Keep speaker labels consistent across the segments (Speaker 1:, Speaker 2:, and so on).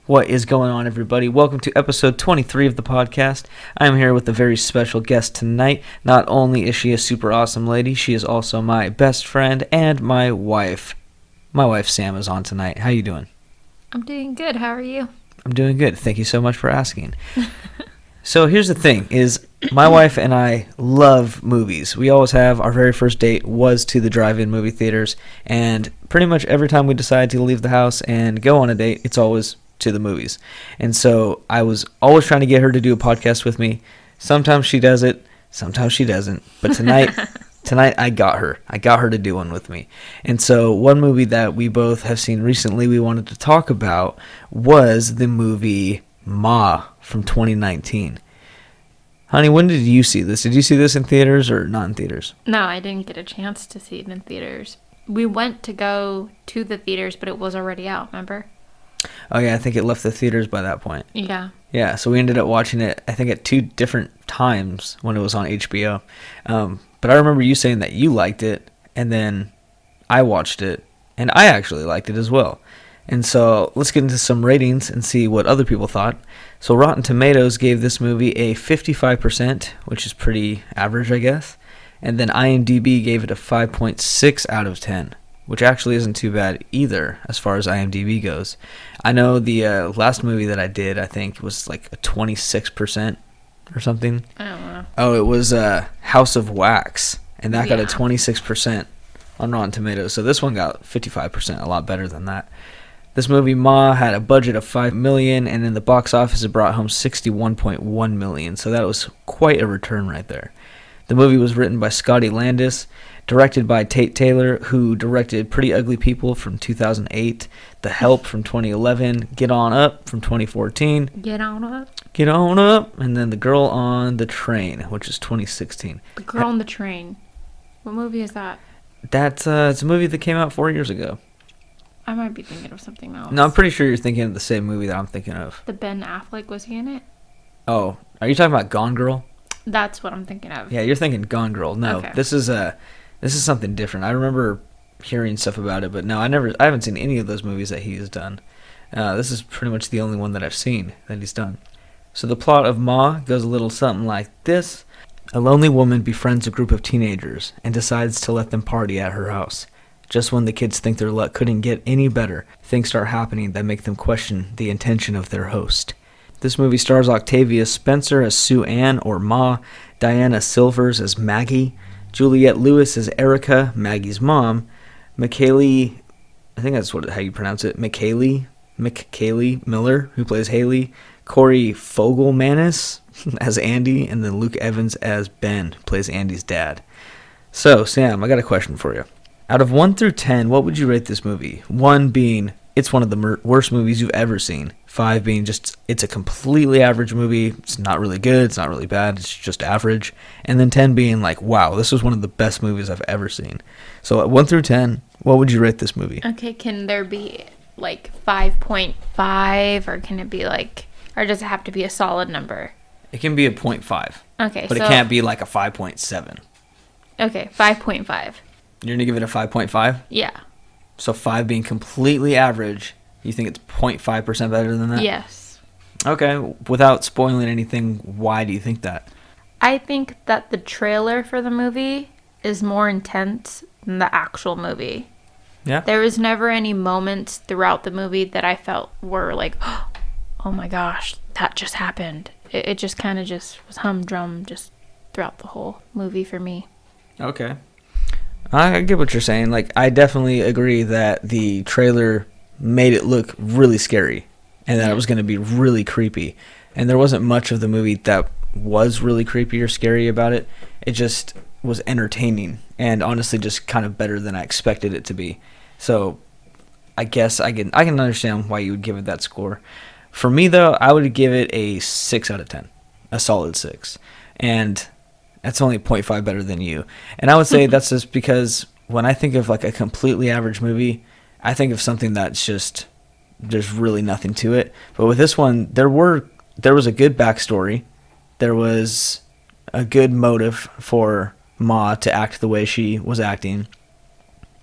Speaker 1: What is going on, everybody? Welcome to episode 23 of the podcast. I am here with a very special guest tonight. Not only is she a super awesome lady, she is also my best friend and my wife. My wife, Sam, is on tonight. How you doing?
Speaker 2: I'm doing good. How are you?
Speaker 1: I'm doing good. Thank you so much for asking. So here's the thing, is my wife and I love movies. We always have. Our very first date was to the drive-in movie theaters, and pretty much every time we decide to leave the house and go on a date, it's always to the movies. And so I was always trying to get her to do a podcast with me. Sometimes she does it, sometimes she doesn't. But tonight I got her. I got her to do one with me. And so one movie that we both have seen recently we wanted to talk about was the movie Ma from 2019. Honey, when did you see this? Did you see this in theaters or not in theaters?
Speaker 2: No, I didn't get a chance to see it in theaters. We went to go to the theaters, but it was already out, remember?
Speaker 1: Oh, yeah, I think it left the theaters by that point.
Speaker 2: Yeah.
Speaker 1: Yeah, so we ended up watching it, I think, at two different times when it was on HBO. But I remember you saying that you liked it, and then I watched it, and I actually liked it as well. And so let's get into some ratings and see what other people thought. So Rotten Tomatoes gave this movie a 55%, which is pretty average, I guess. And then IMDb gave it a 5.6 out of 10, which actually isn't too bad either as far as IMDb goes. I know the last movie that I did, I think, was like a 26% or something.
Speaker 2: I don't know.
Speaker 1: Oh, it was House of Wax, and that got a 26% on Rotten Tomatoes. So this one got 55%, a lot better than that. This movie, Ma, had a budget of $5 million, and in the box office it brought home $61.1 million. So that was quite a return right there. The movie was written by Scotty Landis, directed by Tate Taylor, who directed Pretty Ugly People from 2008, The Help from 2011, Get On Up from 2014.
Speaker 2: Get On Up?
Speaker 1: Get On Up, and then The Girl on the Train, which is 2016.
Speaker 2: The Girl on the Train. What movie is that?
Speaker 1: That's it's a movie that came out 4 years ago.
Speaker 2: I might be thinking of something else.
Speaker 1: No, I'm pretty sure you're thinking of the same movie that I'm thinking of.
Speaker 2: The Ben Affleck, was he in it?
Speaker 1: Oh, are you talking about Gone Girl?
Speaker 2: That's what I'm thinking of.
Speaker 1: Yeah, you're thinking Gone Girl. No,
Speaker 2: okay.
Speaker 1: This is something different. I remember hearing stuff about it, but no, I haven't seen any of those movies that he has done. This is pretty much the only one that I've seen that he's done. So the plot of Ma goes a little something like this. A lonely woman befriends a group of teenagers and decides to let them party at her house. Just when the kids think their luck couldn't get any better, things start happening that make them question the intention of their host. This movie stars Octavia Spencer as Sue Ann, or Ma, Diana Silvers as Maggie, Juliette Lewis as Erica, Maggie's mom, McKaylee, I think that's how you pronounce it, McKaylee Miller, who plays Haley, Corey Fogelmanis as Andy, and then Luke Evans as Ben, who plays Andy's dad. So, Sam, I got a question for you. Out of 1 through 10, what would you rate this movie? 1 being, it's one of the worst movies you've ever seen. 5 being just, it's a completely average movie. It's not really good. It's not really bad. It's just average. And then 10 being like, wow, this was one of the best movies I've ever seen. So at 1 through 10, what would you rate this movie?
Speaker 2: Okay, can there be like 5.5, or can it be like, or does it have to be a solid number?
Speaker 1: It can be a 0.5.
Speaker 2: Okay,
Speaker 1: but it can't be like a 5.7.
Speaker 2: Okay, 5.5.
Speaker 1: You're going to give it a 5.5?
Speaker 2: Yeah.
Speaker 1: So 5 being completely average, you think it's 0.5% better than that?
Speaker 2: Yes.
Speaker 1: Okay, without spoiling anything, why do you think that?
Speaker 2: I think that the trailer for the movie is more intense than the actual movie.
Speaker 1: Yeah?
Speaker 2: There was never any moments throughout the movie that I felt were like, oh my gosh, that just happened. It just kind of just was humdrum just throughout the whole movie for me.
Speaker 1: Okay. I get what you're saying. Like, I definitely agree that the trailer made it look really scary and that it was going to be really creepy. And there wasn't much of the movie that was really creepy or scary about it. It just was entertaining and honestly just kind of better than I expected it to be. So I guess I can understand why you would give it that score. For me, though, I would give it a 6 out of 10. A solid 6. And that's only 0.5 better than you. And I would say that's just because when I think of like a completely average movie, I think of something that's just, there's really nothing to it. But with this one, there was a good backstory. There was a good motive for Ma to act the way she was acting.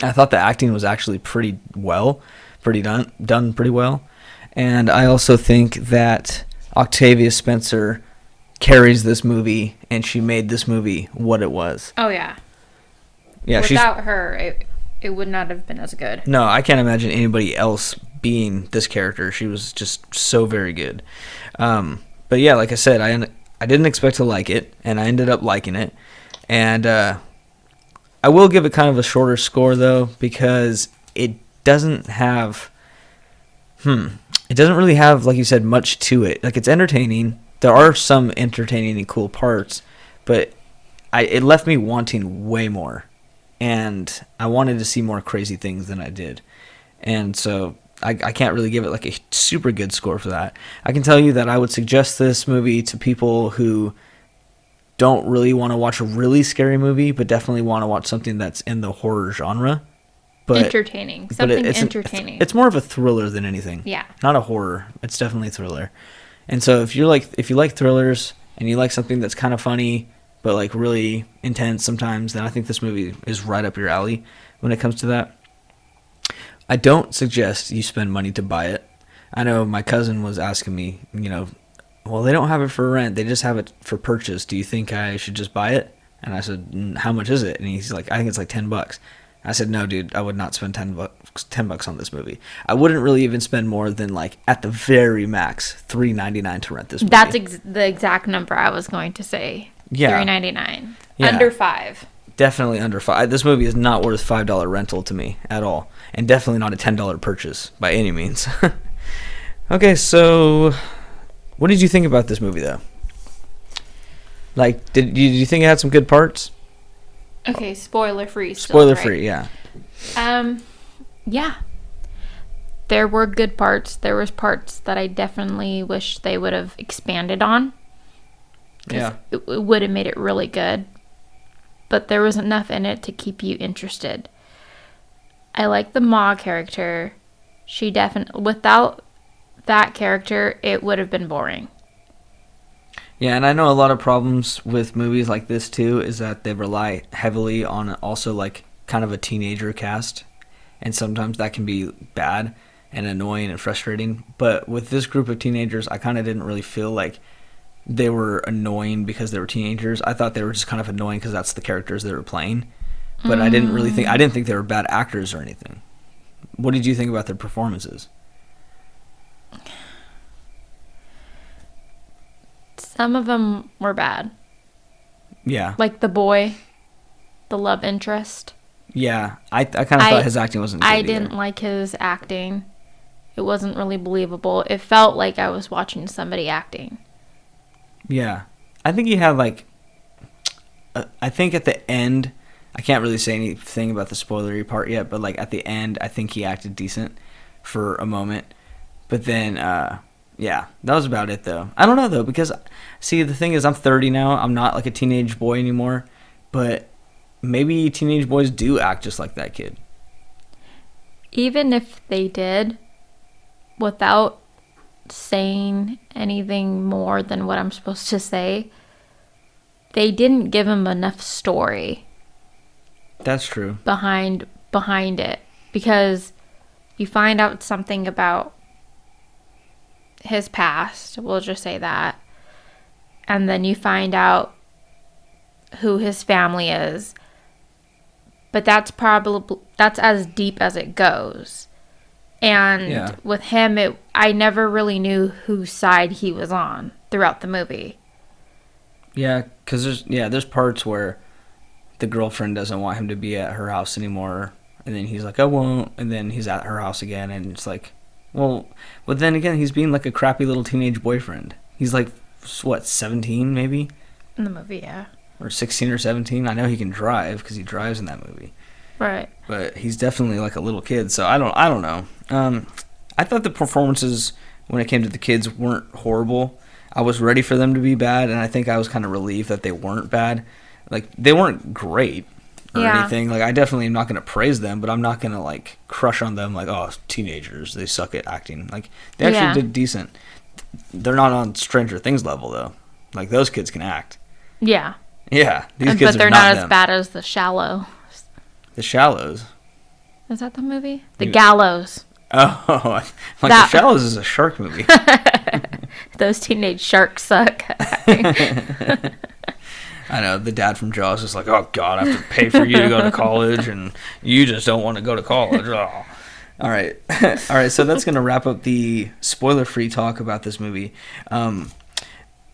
Speaker 1: I thought the acting was actually pretty done pretty well. And I also think that Octavia Spencer carries this movie, and she made this movie what it was.
Speaker 2: Oh, yeah.
Speaker 1: Yeah,
Speaker 2: Without her, it would not have been as good.
Speaker 1: No, I can't imagine anybody else being this character. She was just so very good. But yeah, like I said, I didn't expect to like it, and I ended up liking it. And I will give it kind of a shorter score, though, because it doesn't have... It doesn't really have, like you said, much to it. Like, it's entertaining. There are some entertaining and cool parts, but it left me wanting way more. And I wanted to see more crazy things than I did. And so I can't really give it like a super good score for that. I can tell you that I would suggest this movie to people who don't really want to watch a really scary movie, but definitely want to watch something that's in the horror genre. But
Speaker 2: entertaining. Something entertaining.
Speaker 1: It's more of a thriller than anything.
Speaker 2: Yeah.
Speaker 1: Not a horror. It's definitely a thriller. And so if you like thrillers and you like something that's kind of funny but like really intense sometimes, then I think this movie is right up your alley when it comes to that. I don't suggest you spend money to buy it. I know my cousin was asking me, well, they don't have it for rent. They just have it for purchase. Do you think I should just buy it? And I said, how much is it? And he's like, I think it's like $10. I said, no, dude, I would not spend $10 on this movie. I wouldn't really even spend more than, like, at the very max, $3.99 to rent this movie.
Speaker 2: That's the exact number I was going to say.
Speaker 1: Yeah.
Speaker 2: $3.99.
Speaker 1: Yeah.
Speaker 2: Under $5.
Speaker 1: Definitely under $5. This movie is not worth $5 rental to me at all. And definitely not a $10 purchase by any means. Okay, so what did you think about this movie, though? Like, did you think it had some good parts?
Speaker 2: Okay, spoiler free.
Speaker 1: Spoiler free, yeah.
Speaker 2: Yeah. There were good parts. There was parts that I definitely wish they would have expanded on.
Speaker 1: Yeah.
Speaker 2: It would have made it really good. But there was enough in it to keep you interested. I like the Ma character. She definitely, without that character, it would have been boring.
Speaker 1: Yeah, and I know a lot of problems with movies like this, too, is that they rely heavily on also, like, kind of a teenager cast. And sometimes that can be bad and annoying and frustrating. But with this group of teenagers, I kind of didn't really feel like they were annoying because they were teenagers. I thought they were just kind of annoying because that's the characters they were playing. But I didn't think they were bad actors or anything. What did you think about their performances?
Speaker 2: Some of them were bad.
Speaker 1: Yeah.
Speaker 2: Like the boy, the love interest.
Speaker 1: Yeah, I kind of thought his acting wasn't good
Speaker 2: I didn't like his acting. It wasn't really believable. It felt like I was watching somebody acting.
Speaker 1: Yeah. I think he had, like... I think at the end... I can't really say anything about the spoilery part yet, but, like, at the end, I think he acted decent for a moment. But then, yeah, that was about it, though. I don't know, though, because... See, the thing is, I'm 30 now. I'm not, like, a teenage boy anymore. But maybe teenage boys do act just like that kid.
Speaker 2: Even if they did, without saying anything more than what I'm supposed to say, they didn't give him enough story.
Speaker 1: That's true.
Speaker 2: Behind it. Because you find out something about his past, we'll just say that. And then you find out who his family is. But that's as deep as it goes. And with him, I never really knew whose side he was on throughout the movie.
Speaker 1: Yeah, because there's parts where the girlfriend doesn't want him to be at her house anymore, and then he's like, I won't, and then he's at her house again, and it's like, well, but then again, he's being like a crappy little teenage boyfriend. He's like, what, 17 maybe?
Speaker 2: In the movie, yeah.
Speaker 1: Or 16 or 17. I know he can drive because he drives in that movie.
Speaker 2: Right.
Speaker 1: But he's definitely like a little kid, so I don't know. I thought the performances when it came to the kids weren't horrible. I was ready for them to be bad, and I think I was kind of relieved that they weren't bad. Like, they weren't great or anything. Like, I definitely am not going to praise them, but I'm not going to, like, crush on them like, oh, teenagers, they suck at acting. Like, they actually did decent. They're not on Stranger Things level, though. Like, those kids can act.
Speaker 2: Yeah.
Speaker 1: Yeah, these kids
Speaker 2: but they're
Speaker 1: are
Speaker 2: not
Speaker 1: them.
Speaker 2: as bad as The Shallow.
Speaker 1: The Shallows.
Speaker 2: Is that the movie? The Gallows.
Speaker 1: Oh, like
Speaker 2: That-
Speaker 1: The Shallows is a shark movie.
Speaker 2: Those teenage sharks suck.
Speaker 1: I know, the dad from Jaws is like, oh, God, I have to pay for you to go to college, and you just don't want to go to college. Oh. All right. All right, so that's going to wrap up the spoiler-free talk about this movie.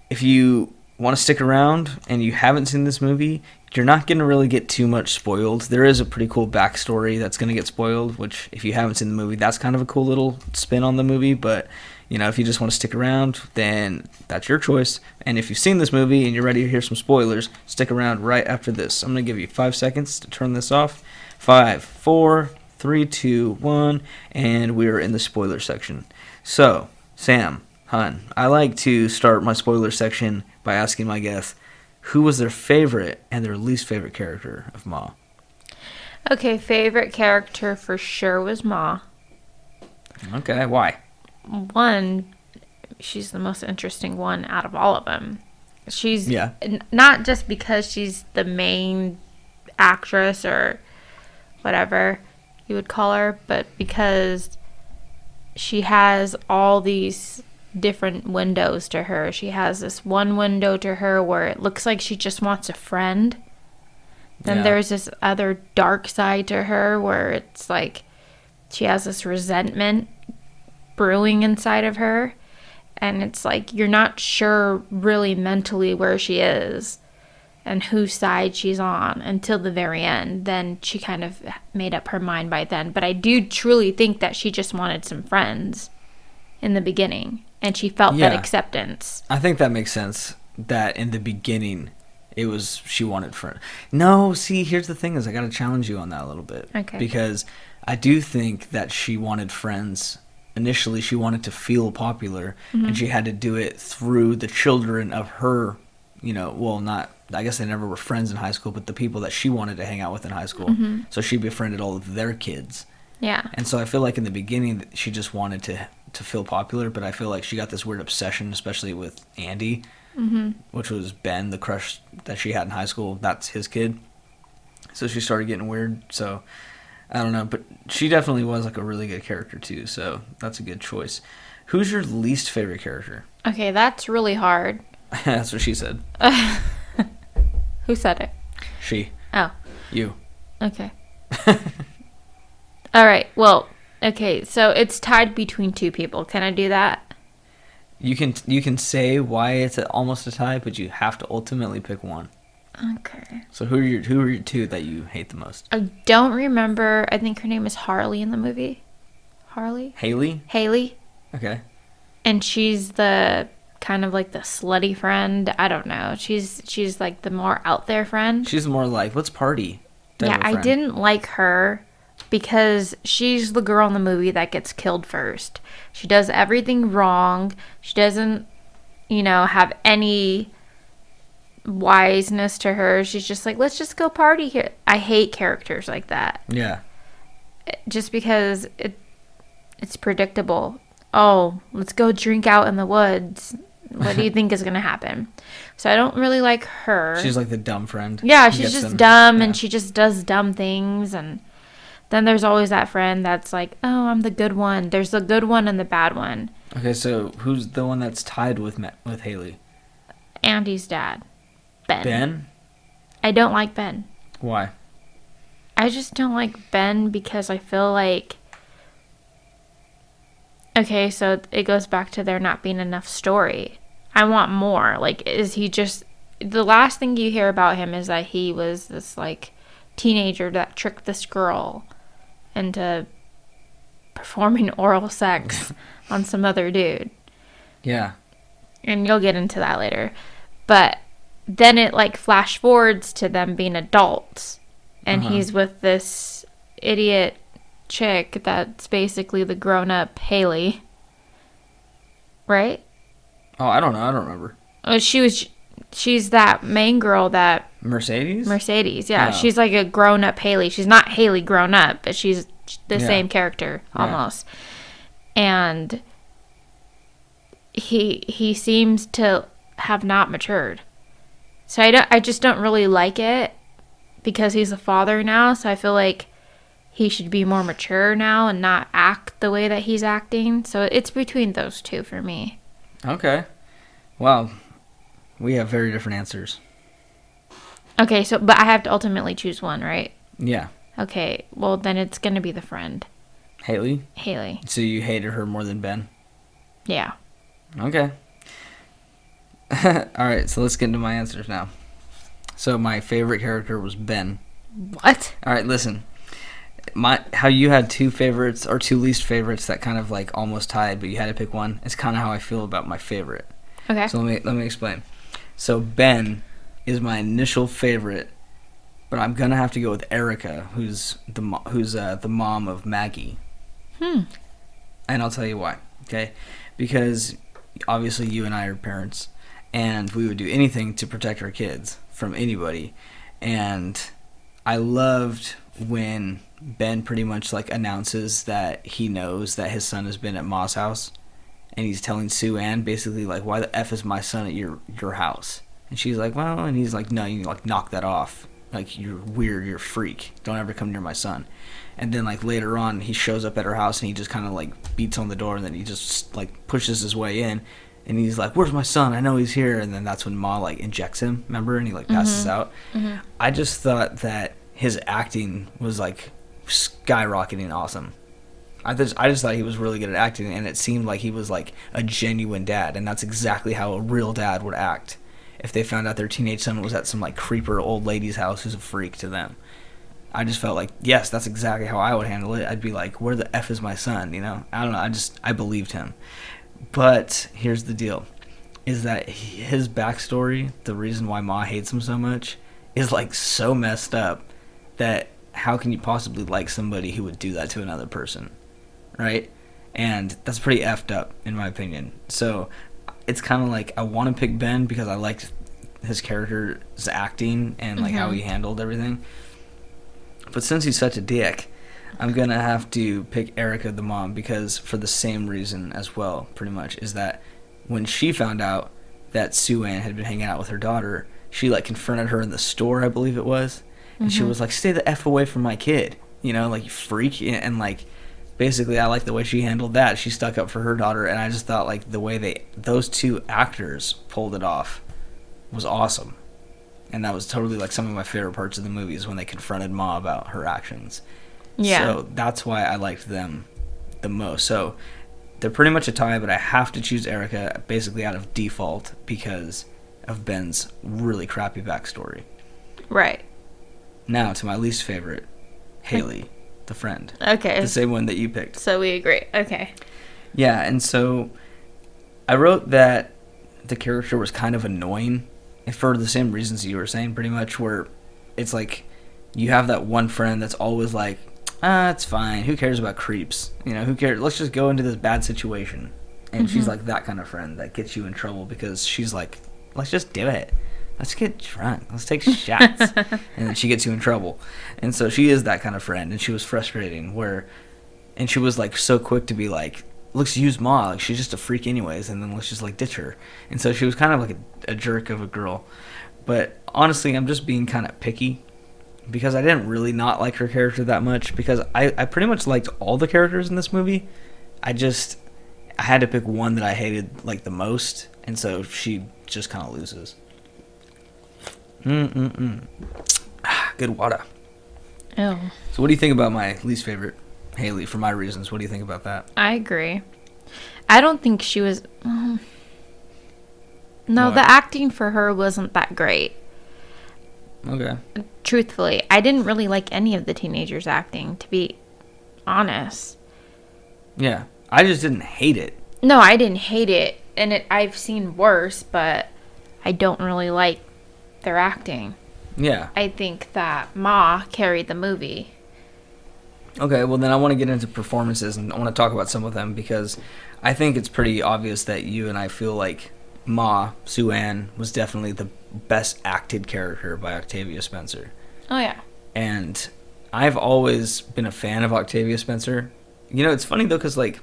Speaker 1: If you want to stick around and you haven't seen this movie, you're not going to really get too much spoiled. There is a pretty cool backstory that's going to get spoiled, which, if you haven't seen the movie, that's kind of a cool little spin on the movie, but... if you just want to stick around, then that's your choice. And if you've seen this movie and you're ready to hear some spoilers, stick around right after this. I'm going to give you 5 seconds to turn this off. 5, 4, 3, 2, 1, and we are in the spoiler section. So, Sam, Hun, I like to start my spoiler section by asking my guests who was their favorite and their least favorite character of Ma.
Speaker 2: Okay, favorite character for sure was Ma.
Speaker 1: Okay, why?
Speaker 2: One, she's the most interesting one out of all of them. She's
Speaker 1: Yeah.
Speaker 2: Not just because she's the main actress or whatever you would call her, but because she has all these different windows to her. She has this one window to her where it looks like she just wants a friend. Then there's this other dark side to her where it's like she has this resentment brewing inside of her, and it's like you're not sure really mentally where she is and whose side she's on until the very end. Then she kind of made up her mind by then, but I do truly think that she just wanted some friends in the beginning, and she felt that acceptance.
Speaker 1: I think that makes sense, that in the beginning it was she wanted friends. No, see, here's the thing is I gotta challenge you on that a little bit.
Speaker 2: Okay.
Speaker 1: Because I do think that she wanted friends. Initially, she wanted to feel popular, and she had to do it through the children of her, I guess they never were friends in high school, but the people that she wanted to hang out with in high school. So she befriended all of their kids.
Speaker 2: Yeah.
Speaker 1: And so I feel like in the beginning, she just wanted to feel popular, but I feel like she got this weird obsession, especially with Andy, which was Ben, the crush that she had in high school. That's his kid. So she started getting weird, so... I don't know, but she definitely was like a really good character too, so that's a good choice. Who's your least favorite character?
Speaker 2: Okay, that's really hard.
Speaker 1: That's what she said.
Speaker 2: Who said it?
Speaker 1: She.
Speaker 2: Oh.
Speaker 1: You.
Speaker 2: Okay. All right. Well, okay, so it's tied between two people. Can I do that?
Speaker 1: You can say why it's almost a tie, but you have to ultimately pick one.
Speaker 2: Okay.
Speaker 1: So who are your two that you hate the most?
Speaker 2: I don't remember. I think her name is Harley in the movie. Harley?
Speaker 1: Haley?
Speaker 2: Okay. And she's the kind of like the slutty friend. I don't know. She's like the more out there friend.
Speaker 1: She's more like, let's party.
Speaker 2: Yeah, I didn't like her because she's the girl in the movie that gets killed first. She does everything wrong. She doesn't, have any wiseness to her. She's just like, let's just go party here. I hate characters like that.
Speaker 1: Yeah.
Speaker 2: Just because it's predictable. Oh, let's go drink out in the woods. What do you think is going to happen? So I don't really like her.
Speaker 1: She's like the dumb friend.
Speaker 2: Yeah, she's just dumb, and she just does dumb things. And then there's always that friend that's like, oh, I'm the good one. There's the good one and the bad one.
Speaker 1: Okay, so who's the one that's tied with Haley?
Speaker 2: Andy's dad. Ben? I don't like Ben.
Speaker 1: Why?
Speaker 2: I just don't like Ben because I feel like... Okay, so it goes back to there not being enough story. I want more. Like, is he just... The last thing you hear about him is that he was this, like, teenager that tricked this girl into performing oral sex on some other dude.
Speaker 1: Yeah.
Speaker 2: And you'll get into that later. But... Then it, like, flash forwards to them being adults. And he's with this idiot chick that's basically the grown-up Haley. Right?
Speaker 1: Oh, I don't know. I don't remember.
Speaker 2: Oh, she's that main girl that...
Speaker 1: Mercedes,
Speaker 2: yeah. Oh. She's like a grown-up Haley. She's not Haley grown up, but she's the same character, almost. Yeah. And he seems to have not matured. So I just don't really like it because he's a father now. So I feel like he should be more mature now and not act the way that he's acting. So it's between those two for me.
Speaker 1: Okay. Wow. We have very different answers.
Speaker 2: Okay, so but I have to ultimately choose one, right?
Speaker 1: Yeah.
Speaker 2: Okay, well then it's gonna be the friend,
Speaker 1: Haley?
Speaker 2: Haley.
Speaker 1: So you hated her more than Ben?
Speaker 2: Yeah.
Speaker 1: Okay. Alright, so let's get into my answers now. So my favorite character was Ben.
Speaker 2: What?
Speaker 1: Alright, listen. How you had two favorites or two least favorites that kind of like almost tied, but you had to pick one. It's kind of how I feel about my favorite.
Speaker 2: Okay.
Speaker 1: So let me explain. So Ben is my initial favorite, but I'm gonna have to go with Erica, who's the mom of Maggie. And I'll tell you why. Okay, because obviously you and I are parents, and we would do anything to protect our kids from anybody. And I loved when Ben pretty much like announces that he knows that his son has been at Ma's house, and he's telling Sue Ann basically like, why the F is my son at your house? And she's like, well, and he's like, no, you like knock that off. Like, you're weird, you're a freak. Don't ever come near my son. And then like later on he shows up at her house and he just kind of like beats on the door, and then he just like pushes his way in, and he's like, where's my son? I know he's here. And then that's when Ma like injects him, remember? And he like passes out. I just thought that his acting was like skyrocketing awesome. I just thought he was really good at acting, and it seemed like he was like a genuine dad, and that's exactly how a real dad would act if they found out their teenage son was at some like creeper old lady's house who's a freak to them. I just felt like, yes, that's exactly how I would handle it. I'd be like, where the F is my son, you know? I don't know, I believed him. But here's the deal, is that his backstory, the reason why Ma hates him so much, is like so messed up that how can you possibly like somebody who would do that to another person, right? And that's pretty effed up, in my opinion. So it's kind of like I want to pick Ben because I liked his character's acting and like how he handled everything. But since he's such a dick, I'm going to have to pick Erica, the mom, because for the same reason as well, pretty much, is that when she found out that Sue Ann had been hanging out with her daughter, she like confronted her in the store, I believe it was, and she was like, stay the F away from my kid, you know, like, you freak. And like, basically I like the way she handled that. She stuck up for her daughter, and I just thought like the way those two actors pulled it off was awesome. And that was totally like some of my favorite parts of the movie is when they confronted Ma about her actions.
Speaker 2: Yeah.
Speaker 1: So that's why I liked them the most. So they're pretty much a tie, but I have to choose Erica basically out of default because of Ben's really crappy backstory.
Speaker 2: Right.
Speaker 1: Now to my least favorite, Haley, the friend.
Speaker 2: Okay.
Speaker 1: The same one that you picked.
Speaker 2: So we agree. Okay.
Speaker 1: Yeah, and so I wrote that the character was kind of annoying for the same reasons you were saying, pretty much, where it's like you have that one friend that's always like, it's fine, who cares about creeps, you know, who cares, let's just go into this bad situation. And she's like that kind of friend that gets you in trouble because she's like, let's just do it, let's get drunk, let's take shots. And then she gets you in trouble. And so she is that kind of friend, and she was frustrating and she was like so quick to be like, let's use Ma, like she's just a freak anyways, and then let's just like ditch her. And so she was kind of like a jerk of a girl. But honestly, I'm just being kind of picky because I didn't really not like her character that much, because I pretty much liked all the characters in this movie. I had to pick one that I hated like the most, and so she just kind of loses. Good water.
Speaker 2: Oh.
Speaker 1: So what do you think about my least favorite, Haley, for my reasons? What do you think about that?
Speaker 2: I agree. I don't think she was... No,
Speaker 1: What?
Speaker 2: the acting for her wasn't that great.
Speaker 1: Okay.
Speaker 2: Truthfully, I didn't really like any of the teenagers acting, to be honest.
Speaker 1: Yeah. I just didn't hate it.
Speaker 2: No, I didn't hate it, and I've seen worse, but I don't really like their acting.
Speaker 1: Yeah.
Speaker 2: I think that Ma carried the movie.
Speaker 1: Okay, well then I want to get into performances, and I want to talk about some of them, because I think it's pretty obvious that you and I feel like Ma, Sue Ann, was definitely the best acted character by Octavia Spencer.
Speaker 2: Oh, yeah.
Speaker 1: And I've always been a fan of Octavia Spencer. You know, it's funny though, because like,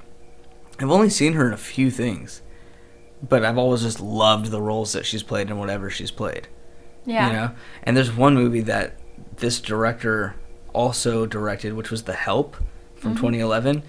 Speaker 1: I've only seen her in a few things, but I've always just loved the roles that she's played in whatever she's played.
Speaker 2: Yeah.
Speaker 1: You know? And there's one movie that this director also directed, which was The Help from 2011.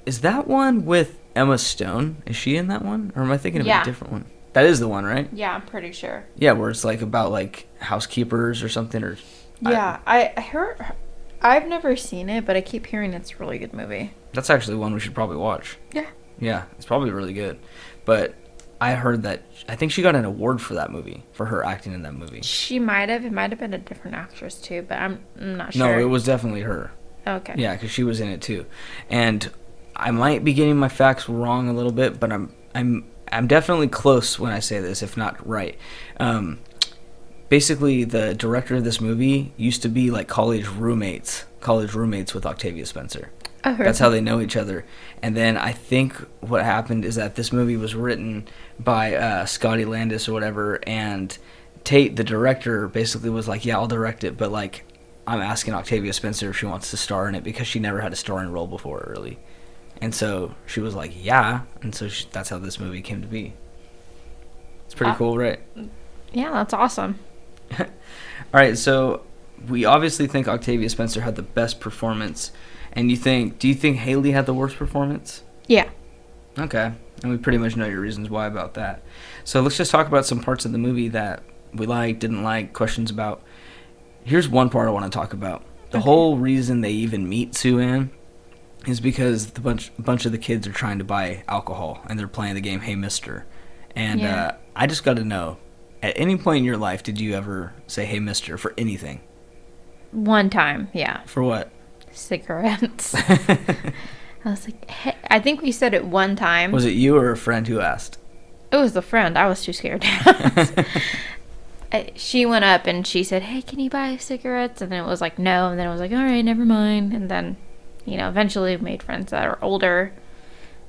Speaker 1: Is that one with Emma Stone? Is she in that one? Or am I thinking of a different one? That is the one, right?
Speaker 2: Yeah, I'm pretty sure.
Speaker 1: Yeah, where it's like about like housekeepers or something. Or
Speaker 2: Yeah, I heard... I've never seen it, but I keep hearing it's a really good movie.
Speaker 1: That's actually one we should probably watch.
Speaker 2: Yeah.
Speaker 1: Yeah, it's probably really good. But I heard that... I think she got an award for that movie, for her acting in that movie.
Speaker 2: She might have. It might have been a different actress, too, but I'm not sure.
Speaker 1: No, it was definitely her.
Speaker 2: Okay.
Speaker 1: Yeah, because she was in it, too. And I might be getting my facts wrong a little bit, but I'm definitely close when I say this, if not right. Basically, the director of this movie used to be like college roommates with Octavia Spencer.
Speaker 2: Oh, really?
Speaker 1: That's how they know each other. And then I think what happened is that this movie was written by Scotty Landis or whatever, and Tate, the director, basically was like, yeah, I'll direct it, but like I'm asking Octavia Spencer if she wants to star in it because she never had a starring role before, really. And so she was like, yeah. And so that's how this movie came to be. It's pretty cool, right?
Speaker 2: Yeah, that's awesome.
Speaker 1: All right, so we obviously think Octavia Spencer had the best performance. And do you think Haley had the worst performance?
Speaker 2: Yeah.
Speaker 1: Okay. And we pretty much know your reasons why about that. So let's just talk about some parts of the movie that we liked, didn't like, questions about. Here's one part I want to talk about. The whole reason they even meet Sue Ann is because a bunch of the kids are trying to buy alcohol, and they're playing the game Hey Mister. And I just got to know, at any point in your life, did you ever say Hey Mister for anything?
Speaker 2: One time, yeah.
Speaker 1: For what?
Speaker 2: Cigarettes. I was like, hey, I think we said it one time.
Speaker 1: Was it you or a friend who asked?
Speaker 2: It was the friend. I was too scared to ask. She went up and she said, hey, can you buy cigarettes? And then it was like, no. And then it was like, all right, never mind. And then, eventually we made friends that are older,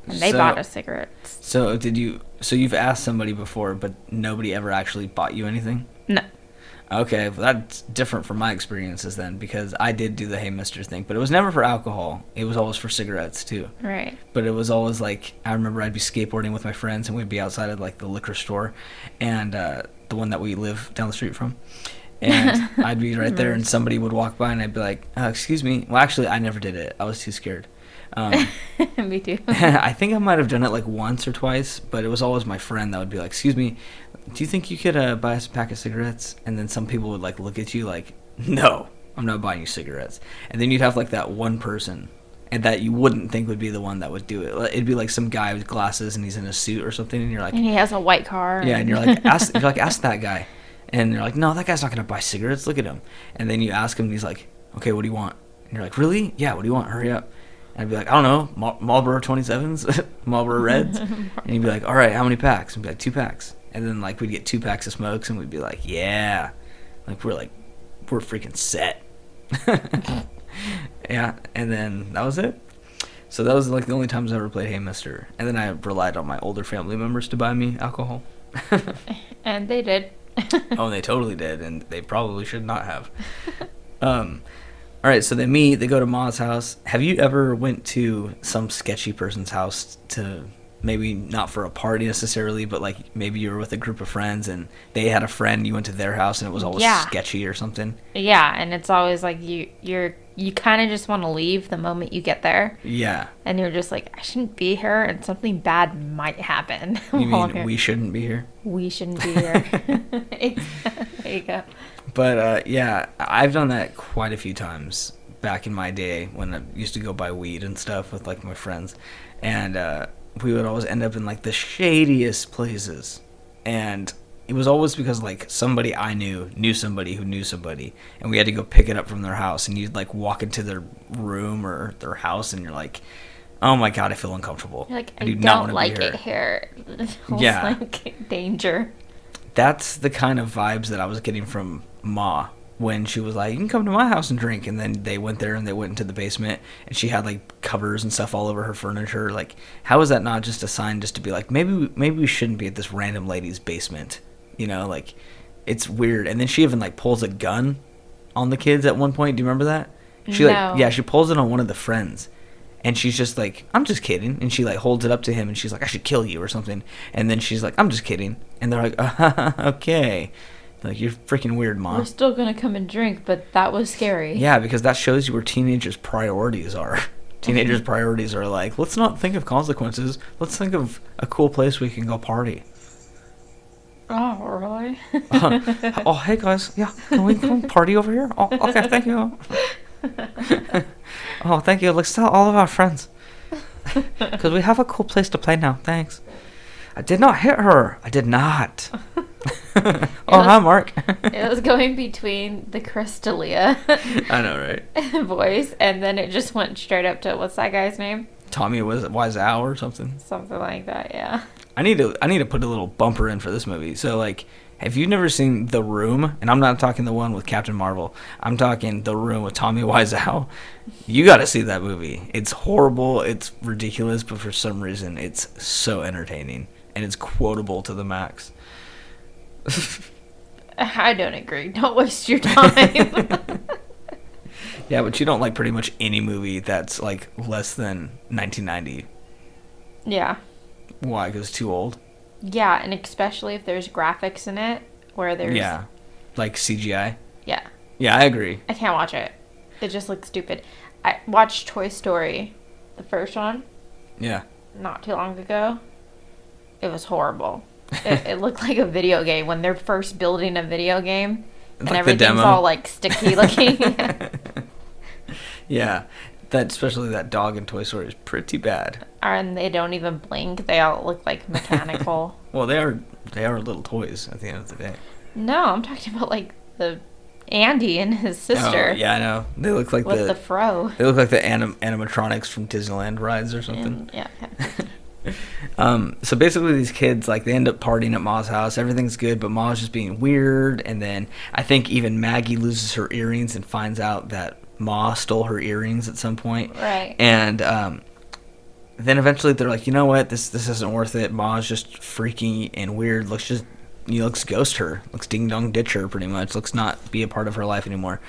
Speaker 2: and they bought us cigarettes.
Speaker 1: So you've asked somebody before, but nobody ever actually bought you anything?
Speaker 2: No.
Speaker 1: Okay, well, that's different from my experiences then, because I did do the Hey Mister thing, but it was never for alcohol. It was always for cigarettes, too.
Speaker 2: Right.
Speaker 1: But it was always like, I remember I'd be skateboarding with my friends, and we'd be outside of like the liquor store, and the one that we live down the street from. And I'd be right there, and somebody would walk by, and I'd be like, excuse me. Well, actually, I never did it. I was too scared.
Speaker 2: Me too.
Speaker 1: I think I might have done it like once or twice, but it was always my friend that would be like, excuse me, do you think you could buy us a pack of cigarettes? And then some people would like look at you like, no, I'm not buying you cigarettes. And then you'd have like that one person, and that you wouldn't think would be the one that would do it. It'd be like some guy with glasses and he's in a suit or something, and you're like,
Speaker 2: and he has a white car.
Speaker 1: Yeah, and you're like, ask that guy. And they're like, no, that guy's not gonna buy cigarettes. Look at him. And then you ask him, and he's like, okay, what do you want? And you're like, really? Yeah, what do you want? Hurry up. And I'd be like, I don't know, Marlboro 27s, Marlboro Reds. And he'd be like, all right, how many packs? And I'd be like, 2 packs. And then like we'd get 2 packs of smokes, and we'd be like, yeah, we're freaking set. Yeah, and then that was it. So that was like the only times I ever played Hey Mister. And then I relied on my older family members to buy me alcohol.
Speaker 2: And they did.
Speaker 1: Oh, they totally did, and they probably should not have. All right, so they meet, they go to Ma's house. Have you ever went to some sketchy person's house to, maybe not for a party necessarily, but like maybe you were with a group of friends and they had a friend, you went to their house and it was always sketchy or something? Yeah,
Speaker 2: and it's always like you kind of just want to leave the moment you get there.
Speaker 1: Yeah.
Speaker 2: And you're just like, I shouldn't be here, and something bad might happen.
Speaker 1: You mean we shouldn't be here?
Speaker 2: We shouldn't be here. There you go.
Speaker 1: But yeah, I've done that quite a few times back in my day when I used to go buy weed and stuff with like my friends. And we would always end up in like the shadiest places. And it was always because like somebody I knew somebody who knew somebody, and we had to go pick it up from their house, and you'd like walk into their room or their house and you're like, oh my god, I feel uncomfortable.
Speaker 2: You're like, I
Speaker 1: do
Speaker 2: don't
Speaker 1: not want to
Speaker 2: like
Speaker 1: be here.
Speaker 2: it here.
Speaker 1: Yeah.
Speaker 2: Like danger.
Speaker 1: That's the kind of vibes that I was getting from Ma when she was like, you can come to my house and drink. And then they went there and they went into the basement, and she had like covers and stuff all over her furniture. Like, how is that not just a sign just to be like, maybe we shouldn't be at this random lady's basement? You know, like, it's weird. And then she even like pulls a gun on the kids at one point. Do you remember that? She pulls it on one of the friends. And she's just like, I'm just kidding. And she like holds it up to him, and she's like, I should kill you or something. And then she's like, I'm just kidding. And they're like, okay. Like, you're freaking weird, Ma.
Speaker 2: We're still gonna come and drink, but that was scary.
Speaker 1: Yeah, because that shows you where teenagers' priorities are. Teenagers' priorities are like, let's not think of consequences. Let's think of a cool place we can go party.
Speaker 2: Oh, really?
Speaker 1: Oh, hey, guys. Yeah, can we come party over here? Oh, okay, thank you. Oh, thank you. Let's tell all of our friends. Because we have a cool place to play now. Thanks. I did not hit her. I did not. Hi, Mark.
Speaker 2: It was going between the Crystalia
Speaker 1: I know, right?
Speaker 2: voice, and then it just went straight up to, what's that guy's name?
Speaker 1: Tommy Wiseau or something.
Speaker 2: Something like that, yeah.
Speaker 1: I need to put a little bumper in for this movie. So, like, if you've never seen The Room, and I'm not talking the one with Captain Marvel, I'm talking The Room with Tommy Wiseau, you got to see that movie. It's horrible, it's ridiculous, but for some reason, it's so entertaining, and it's quotable to the max.
Speaker 2: I don't agree. Don't waste your time.
Speaker 1: Yeah, but you don't like pretty much any movie that's, like, less than 1990.
Speaker 2: Yeah.
Speaker 1: Why? Because it's too old?
Speaker 2: Yeah, and especially if there's graphics in it, where there's...
Speaker 1: Yeah. Like CGI?
Speaker 2: Yeah.
Speaker 1: Yeah, I agree.
Speaker 2: I can't watch it. It just looks stupid. I watched Toy Story, the first one,
Speaker 1: Yeah.
Speaker 2: not too long ago. It was horrible. It looked like a video game when they're first building a video game, and
Speaker 1: like
Speaker 2: everything's all, like, sticky looking.
Speaker 1: Yeah. Especially that dog in Toy Story is pretty bad.
Speaker 2: And they don't even blink. They all look like mechanical.
Speaker 1: Well, they are little toys at the end of the day.
Speaker 2: No, I'm talking about, like, the Andy and his sister.
Speaker 1: Oh, yeah, I know. They look like
Speaker 2: with the fro.
Speaker 1: They look like the animatronics from Disneyland rides or something.
Speaker 2: And, yeah.
Speaker 1: So basically these kids, like, they end up partying at Ma's house. Everything's good, but Ma's just being weird. And then I think even Maggie loses her earrings and finds out that Ma stole her earrings at some point.
Speaker 2: Right.
Speaker 1: And then eventually they're like, you know what? This isn't worth it. Ma's just freaky and weird. Let's ghost her. Let's ding dong ditch her pretty much. Let's not be a part of her life anymore.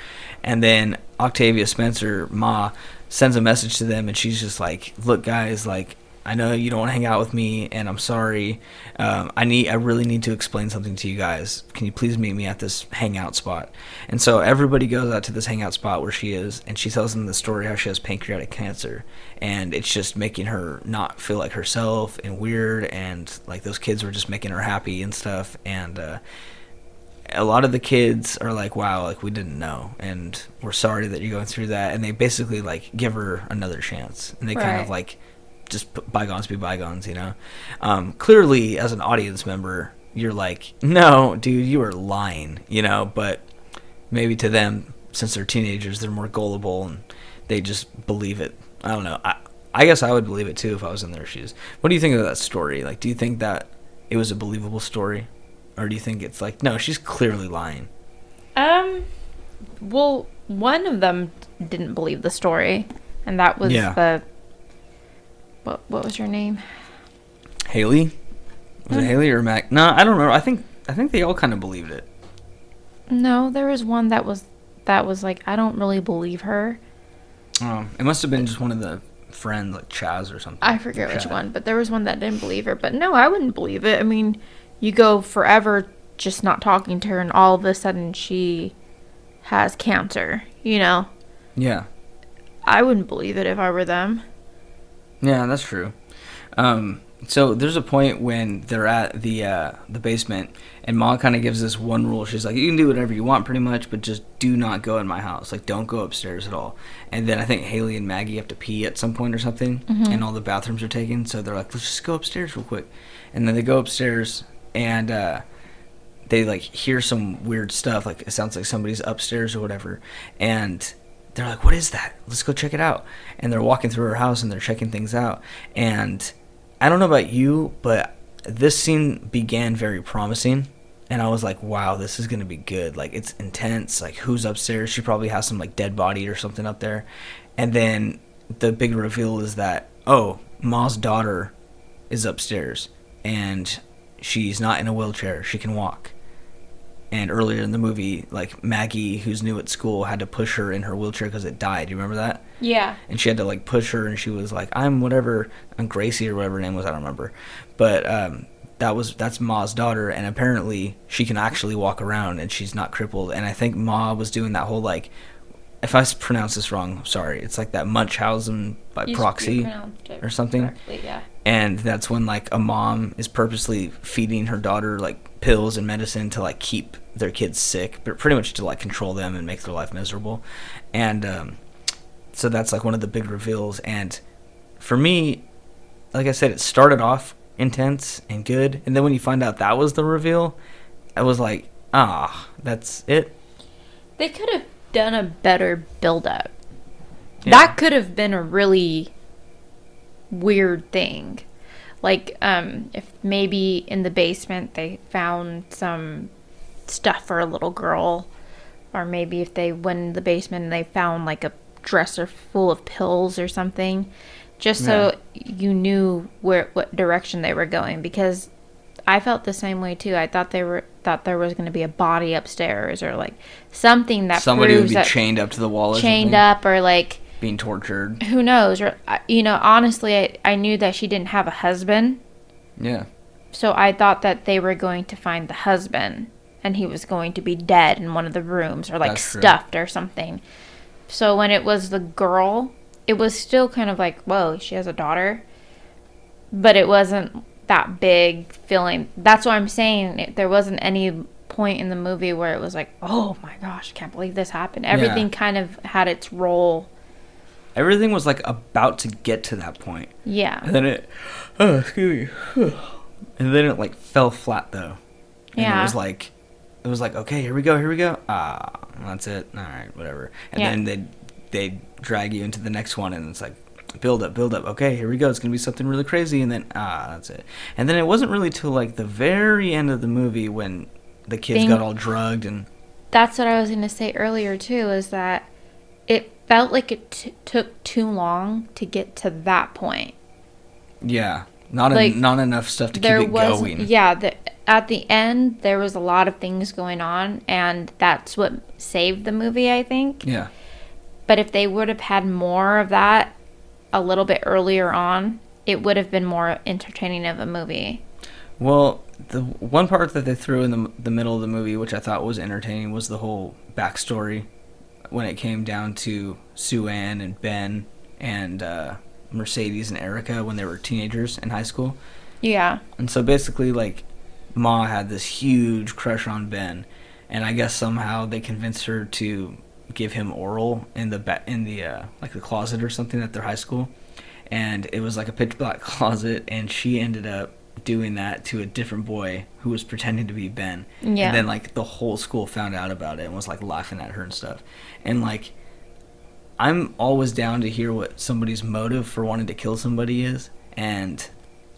Speaker 1: And then Octavia Spencer, Ma, sends a message to them, and she's just like, look, guys, like, I know you don't want to hang out with me, and I'm sorry. I really need to explain something to you guys. Can you please meet me at this hangout spot? And so everybody goes out to this hangout spot where she is, and she tells them the story how she has pancreatic cancer, and it's just making her not feel like herself and weird, and like those kids were just making her happy and stuff. And a lot of the kids are like, wow, like, we didn't know, and we're sorry that you're going through that. And they basically, like, give her another chance, and they kind of, like, just bygones be bygones, you know. Clearly, as an audience member, you're like, no, dude, you are lying, you know. But maybe to them, since they're teenagers, they're more gullible and they just believe it. I don't know. I guess I would believe it too if I was in their shoes. What do you think of that story? Like, do you think that it was a believable story, or do you think it's like, no, she's clearly lying?
Speaker 2: Well, one of them didn't believe the story, and that was What was your name?
Speaker 1: Haley? Was it Haley or Mac? No, I don't remember. I think they all kind of believed it.
Speaker 2: No, there was one that was like, I don't really believe her.
Speaker 1: Oh, it must have been just one of the friends, like Chaz or something.
Speaker 2: I forget which one, but there was one that didn't believe her. But no, I wouldn't believe it. I mean, you go forever just not talking to her, and all of a sudden she has cancer, you know?
Speaker 1: Yeah.
Speaker 2: I wouldn't believe it if I were them.
Speaker 1: Yeah, that's true. So there's a point when they're at the basement, and Ma kind of gives this one rule. She's like, you can do whatever you want pretty much, but just do not go in my house. Like, don't go upstairs at all. And then I think Haley and Maggie have to pee at some point or something, and all the bathrooms are taken. So they're like, let's just go upstairs real quick. And then they go upstairs, and they, like, hear some weird stuff. Like, it sounds like somebody's upstairs or whatever. And they're like, what is that? Let's go check it out. And they're walking through her house, and they're checking things out. And I don't know about you, but this scene began very promising. And I was like, wow, this is going to be good. Like, it's intense. Like, who's upstairs? She probably has some, like, dead body or something up there. And then the big reveal is that, oh, Ma's daughter is upstairs. And she's not in a wheelchair. She can walk. And earlier in the movie, like, Maggie, who's new at school, had to push her in her wheelchair because it died. You remember that?
Speaker 2: Yeah.
Speaker 1: And she had to, like, push her, and she was like, I'm Gracie or whatever her name was, I don't remember. But that's Ma's daughter, and apparently she can actually walk around and she's not crippled. And I think Ma was doing that whole like, if I pronounce this wrong, sorry, it's like that Munchausen by proxy or something.
Speaker 2: Correctly, yeah.
Speaker 1: And that's when like a mom is purposely feeding her daughter like pills and medicine to like keep their kids sick, but pretty much to like control them and make their life miserable. And so that's like one of the big reveals. And for me, like I said, it started off intense and good, and then when you find out that was the reveal, I was like, that's it.
Speaker 2: They could have done a better build-up.
Speaker 1: Yeah.
Speaker 2: That could have been a really weird thing. Like, if maybe in the basement they found some stuff for a little girl, or maybe if they went in the basement and they found like a dresser full of pills or something, just so you knew what direction they were going. Because I felt the same way too. I thought there was going to be a body upstairs, or like something that
Speaker 1: somebody would be
Speaker 2: that
Speaker 1: chained up to the wall, or
Speaker 2: chained
Speaker 1: something.
Speaker 2: Up, or like
Speaker 1: being tortured.
Speaker 2: Who knows? Or honestly, I knew that she didn't have a husband.
Speaker 1: Yeah.
Speaker 2: So I thought that they were going to find the husband, and he was going to be dead in one of the rooms, or like stuffed or something. So when it was the girl, it was still kind of like, whoa, she has a daughter, but it wasn't that big feeling. That's what I'm saying. There wasn't any point in the movie where it was like, oh my gosh, I can't believe this happened. Everything kind of had its role.
Speaker 1: Everything was like about to get to that point.
Speaker 2: Yeah.
Speaker 1: And then it and then it like fell flat though. And
Speaker 2: yeah.
Speaker 1: It was like, okay, here we go. That's it. All right, whatever. And then they drag you into the next one, and it's like, build up. Okay, here we go. It's going to be something really crazy. And then, that's it. And then it wasn't really till like the very end of the movie when the kids got all drugged. And
Speaker 2: that's what I was going to say earlier too, is that it felt like it took too long to get to that point.
Speaker 1: Yeah. Not enough stuff to keep it going.
Speaker 2: Yeah, at the end, there was a lot of things going on, and that's what saved the movie, I think.
Speaker 1: Yeah.
Speaker 2: But if they would have had more of that a little bit earlier on, it would have been more entertaining of a movie.
Speaker 1: Well, the one part that they threw in the middle of the movie, which I thought was entertaining, was the whole backstory when it came down to Sue Ann and Ben and Mercedes and Erica when they were teenagers in high school.
Speaker 2: Yeah.
Speaker 1: And so basically, like, Ma had this huge crush on Ben, and I guess somehow they convinced her to give him oral in the like the closet or something at their high school, and it was like a pitch black closet, and she ended up doing that to a different boy who was pretending to be Ben.
Speaker 2: Yeah.
Speaker 1: And then like the whole school found out about it and was like laughing at her and stuff. And like, I'm always down to hear what somebody's motive for wanting to kill somebody is, and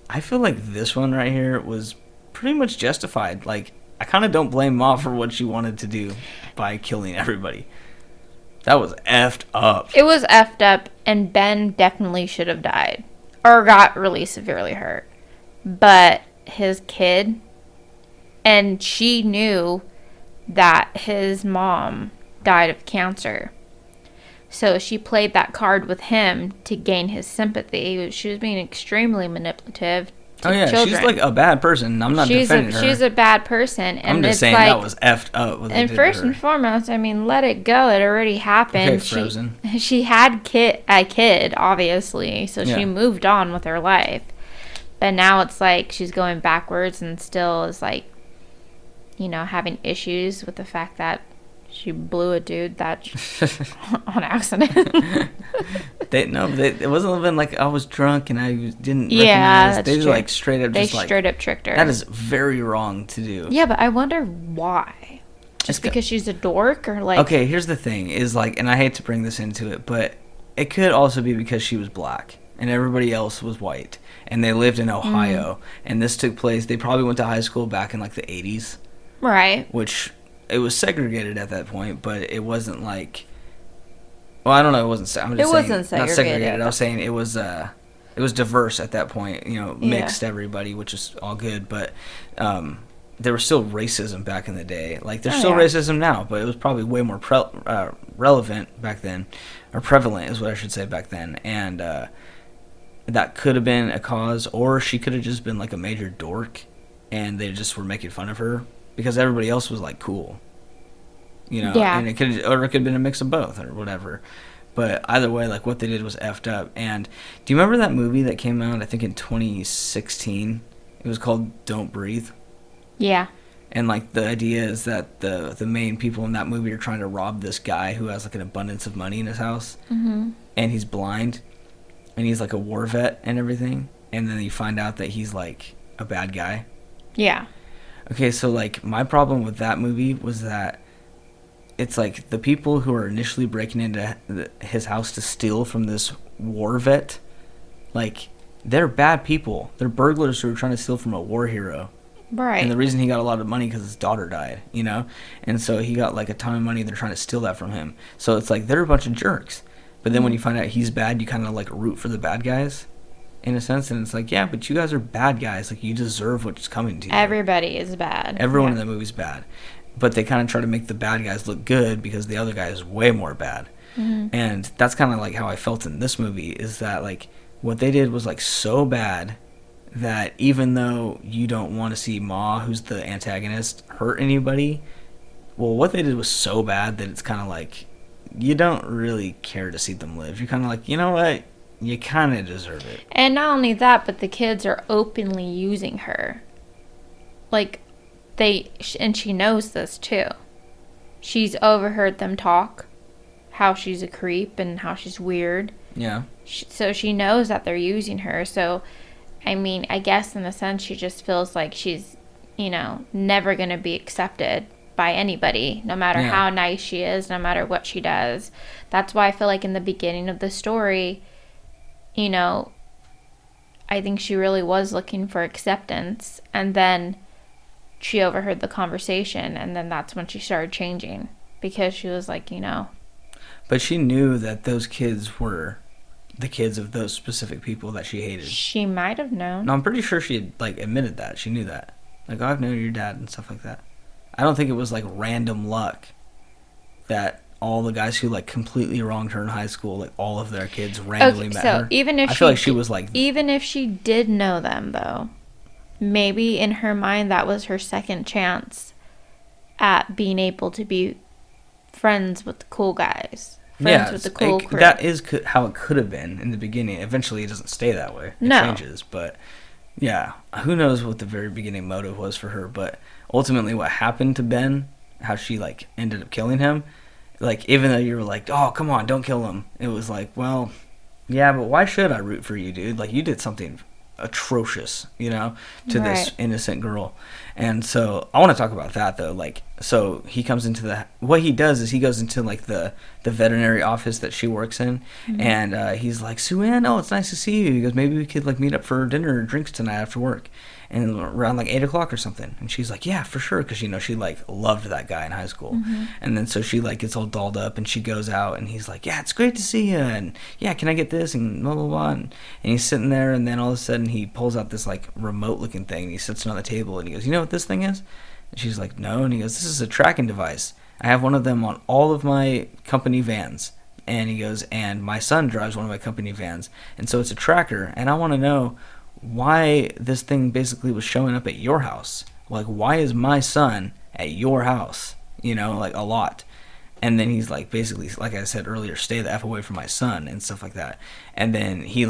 Speaker 1: I feel like this one right here was pretty much justified. Like, I kind of don't blame Ma for what she wanted to do by killing everybody. That was effed up.
Speaker 2: It was effed up, and Ben definitely should have died or got really severely hurt. But his kid, and she knew that his mom died of cancer. So she played that card with him to gain his sympathy. She was being extremely manipulative to children.
Speaker 1: She's like a bad person. I'm not defending her.
Speaker 2: She's a bad person. And
Speaker 1: I'm just saying that was effed up. What
Speaker 2: and first and foremost, I mean, let it go. It already happened.
Speaker 1: Okay, Frozen.
Speaker 2: She had a kid, obviously, so she moved on with her life. But now it's like she's going backwards and still is like, having issues with the fact that she blew a dude that on accident.
Speaker 1: It wasn't even like I was drunk and I didn't recognize. That's true. Like straight up
Speaker 2: straight up tricked her.
Speaker 1: That is very wrong to do.
Speaker 2: Yeah, but I wonder why. Just because she's a dork, or like...
Speaker 1: Okay, here's the thing, is like, and I hate to bring this into it, but it could also be because she was black and everybody else was white and they lived in Ohio and this took place, they probably went to high school back in like the 80s.
Speaker 2: Right.
Speaker 1: Which... it was segregated at that point, but it wasn't like... Well, I don't know. It wasn't segregated. Not segregated. I was saying it was diverse at that point. Mixed everybody, which is all good. But there was still racism back in the day. Like there's still racism now, but it was probably way more relevant back then, or prevalent is what I should say back then. And that could have been a cause, or she could have just been like a major dork and they just were making fun of her because everybody else was like cool,
Speaker 2: Yeah.
Speaker 1: and it could have been a mix of both or whatever. But either way, like what they did was effed up. And do you remember that movie that came out? I think in 2016. It was called Don't Breathe.
Speaker 2: Yeah.
Speaker 1: And like the idea is that the main people in that movie are trying to rob this guy who has like an abundance of money in his house, and he's blind, and he's like a war vet and everything. And then you find out that he's like a bad guy.
Speaker 2: Yeah.
Speaker 1: Okay, so like my problem with that movie was that it's like the people who are initially breaking into his house to steal from this war vet, like they're bad people. They're burglars who are trying to steal from a war hero.
Speaker 2: Right.
Speaker 1: And the reason he got a lot of money because his daughter died, and so he got like a ton of money. They're trying to steal that from him. So it's like they're a bunch of jerks. But then when you find out he's bad, you kind of like root for the bad guys, in a sense. And it's like, yeah, but you guys are bad guys. Like you deserve what's coming to you.
Speaker 2: Everybody is bad.
Speaker 1: Everyone in that movie's bad. But they kind of try to make the bad guys look good because the other guy is way more bad. And that's kind of like how I felt in this movie, is that like what they did was like so bad that even though you don't want to see Ma, who's the antagonist, hurt anybody, well, what they did was so bad that it's kind of like you don't really care to see them live. You're kind of like, you know what? You kind of deserve it.
Speaker 2: And not only that, but the kids are openly using her. Like, and she knows this too. She's overheard them talk, how she's a creep and how she's weird.
Speaker 1: Yeah.
Speaker 2: So she knows that they're using her. So, I mean, I guess in a sense she just feels like she's, never going to be accepted by anybody, no matter how nice she is, no matter what she does. That's why I feel like in the beginning of the story, I think she really was looking for acceptance, and then she overheard the conversation, and then that's when she started changing, because she was like,
Speaker 1: But she knew that those kids were the kids of those specific people that she hated.
Speaker 2: She might have known.
Speaker 1: No, I'm pretty sure she had like admitted that. She knew that. Like, oh, I've known your dad and stuff like that. I don't think it was like random luck that all the guys who like completely wronged her in high school, like all of their kids randomly met her.
Speaker 2: Even if
Speaker 1: I feel like she was like,
Speaker 2: even if she did know them though, maybe in her mind that was her second chance at being able to be friends with the cool guys. Friends with the cool crew.
Speaker 1: That is how it could have been in the beginning. Eventually, it doesn't stay that way. It changes, but yeah, who knows what the very beginning motive was for her? But ultimately, what happened to Ben, how she like ended up killing him, like even though you were like, oh come on, don't kill him, it was like, well, yeah, but why should I root for you, dude? Like you did something atrocious, to this innocent girl. And so I want to talk about that though. Like, so he comes into what he does is he goes into like the veterinary office that she works in, and he's like, Sue-Ann, oh, it's nice to see you. He goes, maybe we could like meet up for dinner or drinks tonight after work, and around like 8 o'clock or something. And she's like, yeah, for sure, because she like loved that guy in high school. And then so she like gets all dolled up and she goes out, and he's like, yeah, it's great to see you, and yeah, can I get this, and blah blah blah. And he's sitting there, and then all of a sudden he pulls out this like remote looking thing, and he sits it on the table, and he goes, you know what this thing is? And she's like, no. And he goes, this is a tracking device. I have one of them on all of my company vans. And he goes, and my son drives one of my company vans, and so it's a tracker, and I want to know why this thing basically was showing up at your house. Like, why is my son at your house? Like a lot. And then he's like, basically, like I said earlier, stay the F away from my son and stuff like that. And then he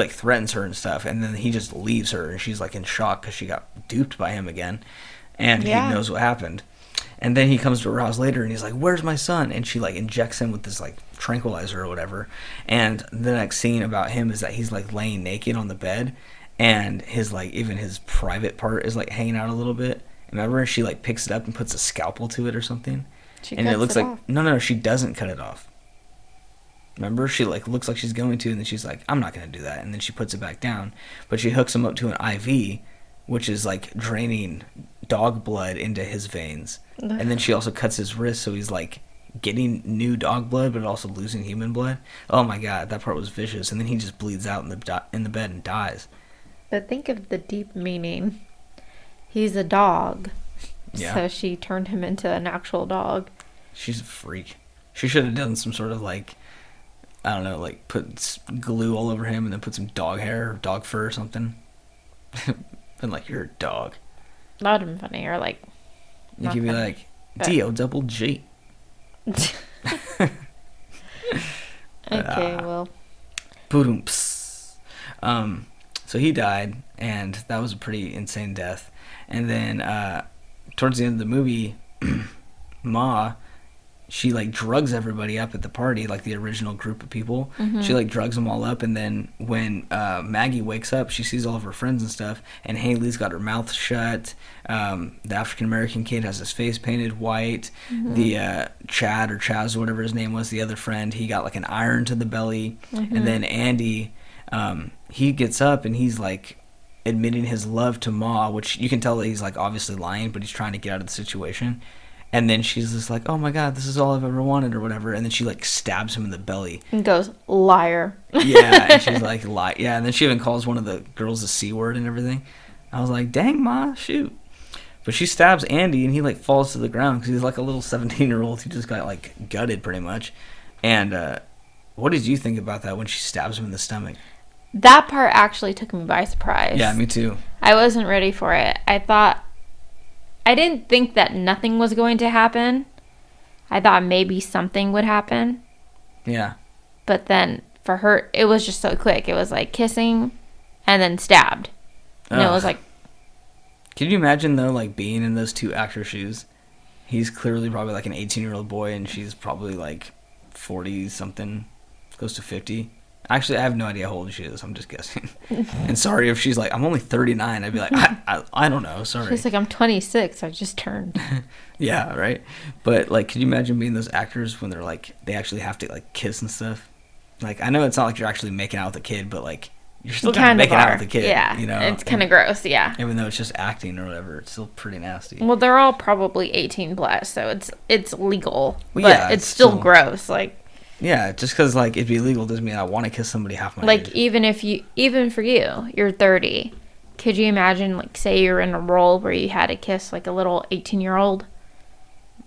Speaker 1: threatens her and stuff, and then he just leaves her, and she's like in shock because she got duped by him again, and he knows what happened. And then he comes to her house later, and he's like, where's my son? And she like injects him with this like tranquilizer or whatever. And the next scene about him is that he's like laying naked on the bed, and his like even his private part is like hanging out a little bit. Remember, she like picks it up and puts a scalpel to it or something, and it looks like off. No, she doesn't cut it off. Remember, she like looks like she's going to, and then she's like, I'm not going to do that, and then she puts it back down. But she hooks him up to an IV, which is like draining dog blood into his veins. And then she also cuts his wrist, so he's like getting new dog blood, but also losing human blood. Oh my god, that part was vicious. And then he just bleeds out in the bed and dies.
Speaker 2: But think of the deep meaning. He's a dog. Yeah. So she turned him into an actual dog.
Speaker 1: She's a freak. She should have done some sort of like, I don't know, like put glue all over him and then put some dog hair or dog fur or something. Been like, you're a dog.
Speaker 2: That would have been funny. Or like,
Speaker 1: You
Speaker 2: not
Speaker 1: could be
Speaker 2: funny,
Speaker 1: like,
Speaker 2: but-
Speaker 1: D-O-double-G.
Speaker 2: Okay, well.
Speaker 1: Boom-ps. So he died, and that was a pretty insane death. And then towards the end of the movie, Ma, she like drugs everybody up at the party, like the original group of people. She like drugs them all up, and then when Maggie wakes up, she sees all of her friends and stuff, and Haley's got her mouth shut. The African American kid has his face painted white. The Chad or Chaz or whatever his name was, the other friend, he got like an iron to the belly. And then Andy, he gets up and he's like admitting his love to Ma, which you can tell that he's like obviously lying, but he's trying to get out of the situation. And then she's just like, oh my God, this is all I've ever wanted or whatever. And then she like stabs him in the belly.
Speaker 2: And goes, liar.
Speaker 1: Yeah, and she's like, lie. Yeah, and then she even calls one of the girls a C word and everything. I was like, dang, Ma, shoot. But she stabs Andy and he like falls to the ground because he's like a little 17-year-old who just got like gutted pretty much. And what did you think about that when she stabs him in the stomach?
Speaker 2: That part actually took me by surprise.
Speaker 1: Yeah, me too.
Speaker 2: I wasn't ready for it. I didn't think that nothing was going to happen. I thought maybe something would happen.
Speaker 1: Yeah.
Speaker 2: But then for her, it was just so quick. It was like kissing and then stabbed. And it was like...
Speaker 1: Can you imagine, though, like being in those two actor shoes? He's clearly probably like an 18-year-old boy, and she's probably like 40-something, close to 50. Actually, I have no idea how old she is. I'm just guessing. And sorry if she's like, I'm only 39. I'd be like, I don't know. Sorry.
Speaker 2: She's like, I'm 26. I just turned.
Speaker 1: Yeah, right. But like, can you imagine being those actors when they're like, they actually have to like kiss and stuff? Like, I know it's not like you're actually making out with a kid, but like, you're still kind of making out with a kid.
Speaker 2: Yeah.
Speaker 1: You know?
Speaker 2: It's kind of gross. Yeah.
Speaker 1: Even though it's just acting or whatever, it's still pretty nasty.
Speaker 2: Well, they're all probably 18 plus, so it's legal.
Speaker 1: Well,
Speaker 2: but
Speaker 1: yeah,
Speaker 2: it's still gross. Like,
Speaker 1: yeah, just because like it'd be illegal doesn't mean I want to kiss somebody half my
Speaker 2: like
Speaker 1: age.
Speaker 2: even for you, you're 30. Could you imagine, like, say you're in a role where you had to kiss like a little 18-year-old?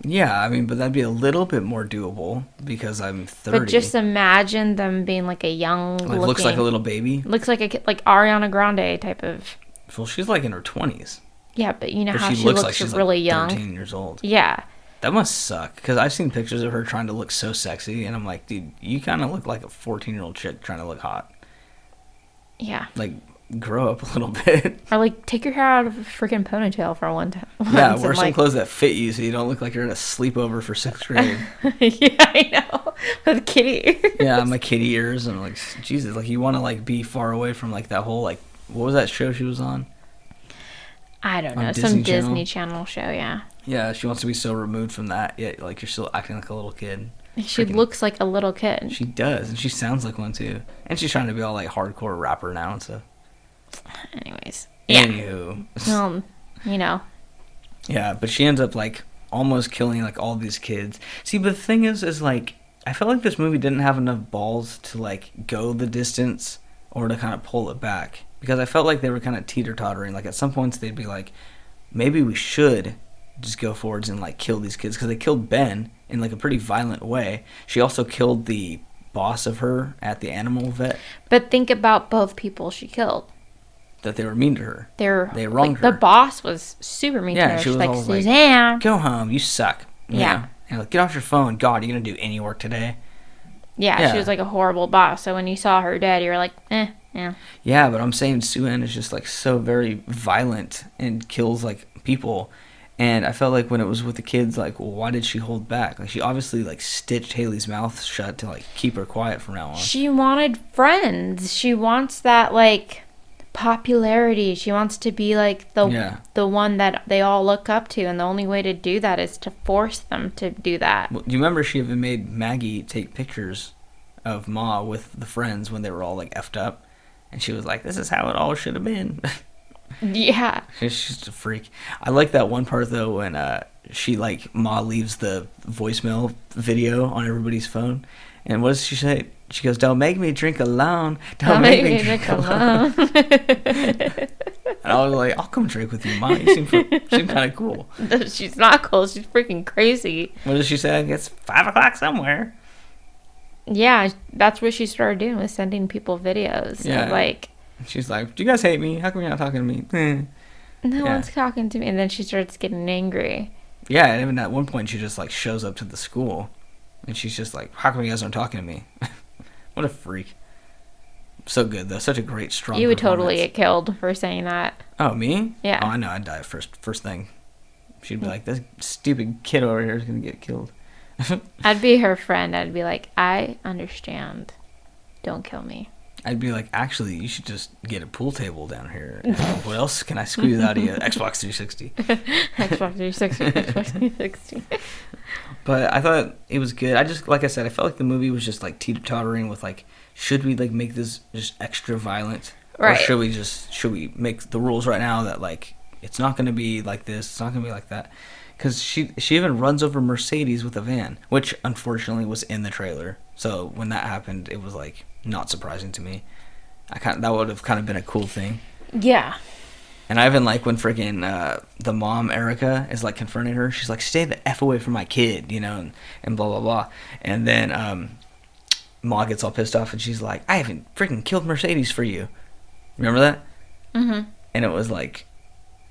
Speaker 1: Yeah, I mean, but that'd be a little bit more doable because I'm 30.
Speaker 2: But just imagine them being like a young,
Speaker 1: like looks like a little baby.
Speaker 2: Looks like a kid, like Ariana Grande type of.
Speaker 1: Well, she's like in her 20s.
Speaker 2: Yeah, but you know
Speaker 1: But
Speaker 2: how
Speaker 1: she
Speaker 2: she
Speaker 1: looks
Speaker 2: looks
Speaker 1: like she's
Speaker 2: really
Speaker 1: like
Speaker 2: young.
Speaker 1: 13 years old.
Speaker 2: Yeah.
Speaker 1: That must suck because I've seen pictures of her trying to look so sexy, and I'm like, dude, you kind of look like a 14-year-old chick trying to look hot.
Speaker 2: Yeah.
Speaker 1: Like, grow up a little bit.
Speaker 2: Or like take your hair out of a freaking ponytail for one time.
Speaker 1: Yeah, wear some clothes that fit you so you don't look like you're at a sleepover for 6th grade.
Speaker 2: Yeah, I know. With kitty ears.
Speaker 1: Yeah, my kitty ears, and I'm like, Jesus, like you want to like be far away from like that whole like, what was that show she was on?
Speaker 2: I don't know.
Speaker 1: On
Speaker 2: Some
Speaker 1: Disney Channel?
Speaker 2: Disney Channel show, yeah.
Speaker 1: Yeah, she wants to be so removed from that, yet like you're still acting like a little kid.
Speaker 2: She looks like a little kid.
Speaker 1: She does, and she sounds like one too. And she's trying to be all like hardcore rapper now and stuff.
Speaker 2: Anyways. Yeah.
Speaker 1: Anywho.
Speaker 2: You know.
Speaker 1: Yeah, but she ends up like almost killing like all these kids. See, but the thing is like I felt like this movie didn't have enough balls to like go the distance or to kind of pull it back, because I felt like they were kind of teeter-tottering. Like at some points they'd be like, maybe we should just go forwards and like kill these kids, because they killed Ben in like a pretty violent way. She also killed the boss of her at the animal vet.
Speaker 2: But think about both people she killed.
Speaker 1: That they were mean to her. They wronged
Speaker 2: like,
Speaker 1: her.
Speaker 2: The boss was super mean to her.
Speaker 1: She was
Speaker 2: like,
Speaker 1: always
Speaker 2: Suzanne.
Speaker 1: like, go home, you suck.
Speaker 2: Yeah.
Speaker 1: And like, get off your phone. God, you're going to do any work today?
Speaker 2: Yeah, she was like a horrible boss. So when you saw her dead, you were like, yeah.
Speaker 1: Yeah, but I'm saying Sue-Ann is just like so very violent and kills like people. And I felt like when it was with the kids, like, well, why did she hold back? Like, she obviously like stitched Haley's mouth shut to like keep her quiet from now on.
Speaker 2: She wanted friends. She wants that like popularity. She wants to be like the one that they all look up to, and the only way to do that is to force them to do that.
Speaker 1: Well, do you remember she even made Maggie take pictures of Ma with the friends when they were all like effed up, and she was like, "This is how it all should have been."
Speaker 2: Yeah.
Speaker 1: She's just a freak. I like that one part though when she like Ma leaves the voicemail video on everybody's phone, and what does she say? She goes, "Don't make me drink alone. Don't make me drink alone." And I was like, "I'll come drink with you, Ma. You seem kind of cool."
Speaker 2: She's not cool. She's freaking crazy.
Speaker 1: What does she say? It's 5 o'clock somewhere.
Speaker 2: Yeah, that's what she started doing, was sending people videos.
Speaker 1: Yeah.
Speaker 2: Of, like,
Speaker 1: she's like, "Do you guys hate me? How come you're not talking to me?"
Speaker 2: No
Speaker 1: Yeah.
Speaker 2: one's talking to me. And then she starts getting angry.
Speaker 1: Yeah, and even at one point she just like shows up to the school, and she's just like, "How come you guys aren't talking to me?" What a freak! So good though, such a great strong.
Speaker 2: You would totally
Speaker 1: performance.
Speaker 2: get killed for saying that.
Speaker 1: Oh, me?
Speaker 2: Yeah.
Speaker 1: Oh, I know. I'd die first thing. She'd be like, "This stupid kid over here is gonna get killed."
Speaker 2: I'd be her friend. I'd be like, I understand. Don't kill me.
Speaker 1: I'd be like, actually, you should just get a pool table down here. What else can I squeeze out of you? Xbox 360.
Speaker 2: Xbox 360. Xbox 360.
Speaker 1: But I thought it was good. I just, like I said, I felt like the movie was just like teeter-tottering with like, should we like make this just extra violent?
Speaker 2: Right.
Speaker 1: Or should we make the rules right now that like, it's not going to be like this, it's not going to be like that? Because she even runs over Mercedes with a van, which unfortunately was in the trailer. So when that happened, it was like not surprising to me. That would have kind of been a cool thing.
Speaker 2: Yeah.
Speaker 1: And I even like when freaking the mom Erica is like confronting her. She's like, "Stay the f away from my kid," and blah blah blah. And then Ma gets all pissed off and she's like, "I haven't freaking killed Mercedes for you." Remember that?
Speaker 2: Mm-hmm.
Speaker 1: And it was like,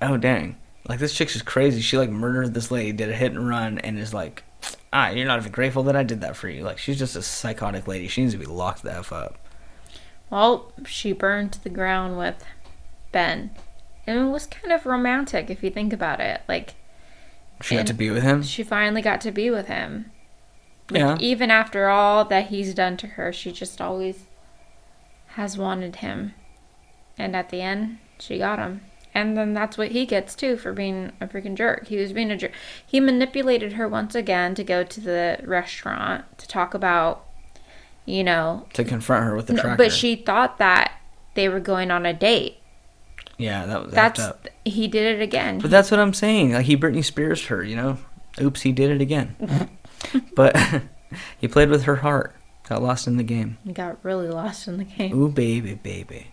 Speaker 1: oh dang. Like, this chick's just crazy. She, like, murdered this lady, did a hit and run, and is like, you're not even grateful that I did that for you. Like, she's just a psychotic lady. She needs to be locked the F up.
Speaker 2: Well, she burned to the ground with Ben. And it was kind of romantic if you think about it. Like,
Speaker 1: She got to be with him?
Speaker 2: she finally got to be with him. Like,
Speaker 1: Yeah.
Speaker 2: even after all that he's done to her, she just always has wanted him. And at the end, she got him. And then that's what he gets, too, for being a freaking jerk. He was being a jerk. He manipulated her once again to go to the restaurant to talk about,
Speaker 1: To confront her with the tracker.
Speaker 2: But she thought that they were going on a date.
Speaker 1: Yeah, that was
Speaker 2: That's
Speaker 1: up.
Speaker 2: he did it again.
Speaker 1: But that's what I'm saying. Like, he Britney Spears her, Oops, he did it again. But he played with her heart. Got lost in the game.
Speaker 2: He got really lost in the game.
Speaker 1: Ooh, baby, baby.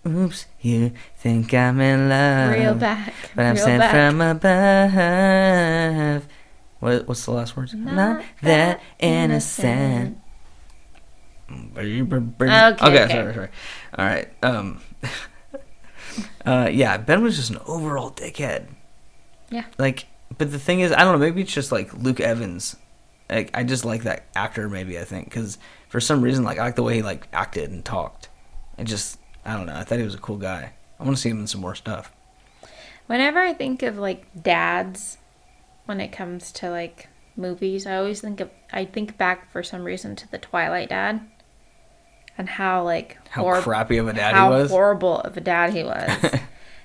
Speaker 1: Oops, you think I'm in love.
Speaker 2: Reel back.
Speaker 1: But I'm
Speaker 2: reel
Speaker 1: sent
Speaker 2: back.
Speaker 1: from above. What's the last words?
Speaker 2: Not that innocent.
Speaker 1: Okay,
Speaker 2: Okay.
Speaker 1: sorry. All right. Yeah, Ben was just an overall dickhead.
Speaker 2: Yeah.
Speaker 1: Like, but the thing is, I don't know, maybe it's just like Luke Evans. Like, I just like that actor, maybe, I think, because for some reason, like, I like the way he like acted and talked. I don't know. I thought he was a cool guy. I want to see him in some more stuff.
Speaker 2: Whenever I think of like dads, when it comes to like movies, I think back for some reason to the Twilight dad, and how
Speaker 1: Crappy of a dad
Speaker 2: how
Speaker 1: he was.
Speaker 2: horrible of a dad he was.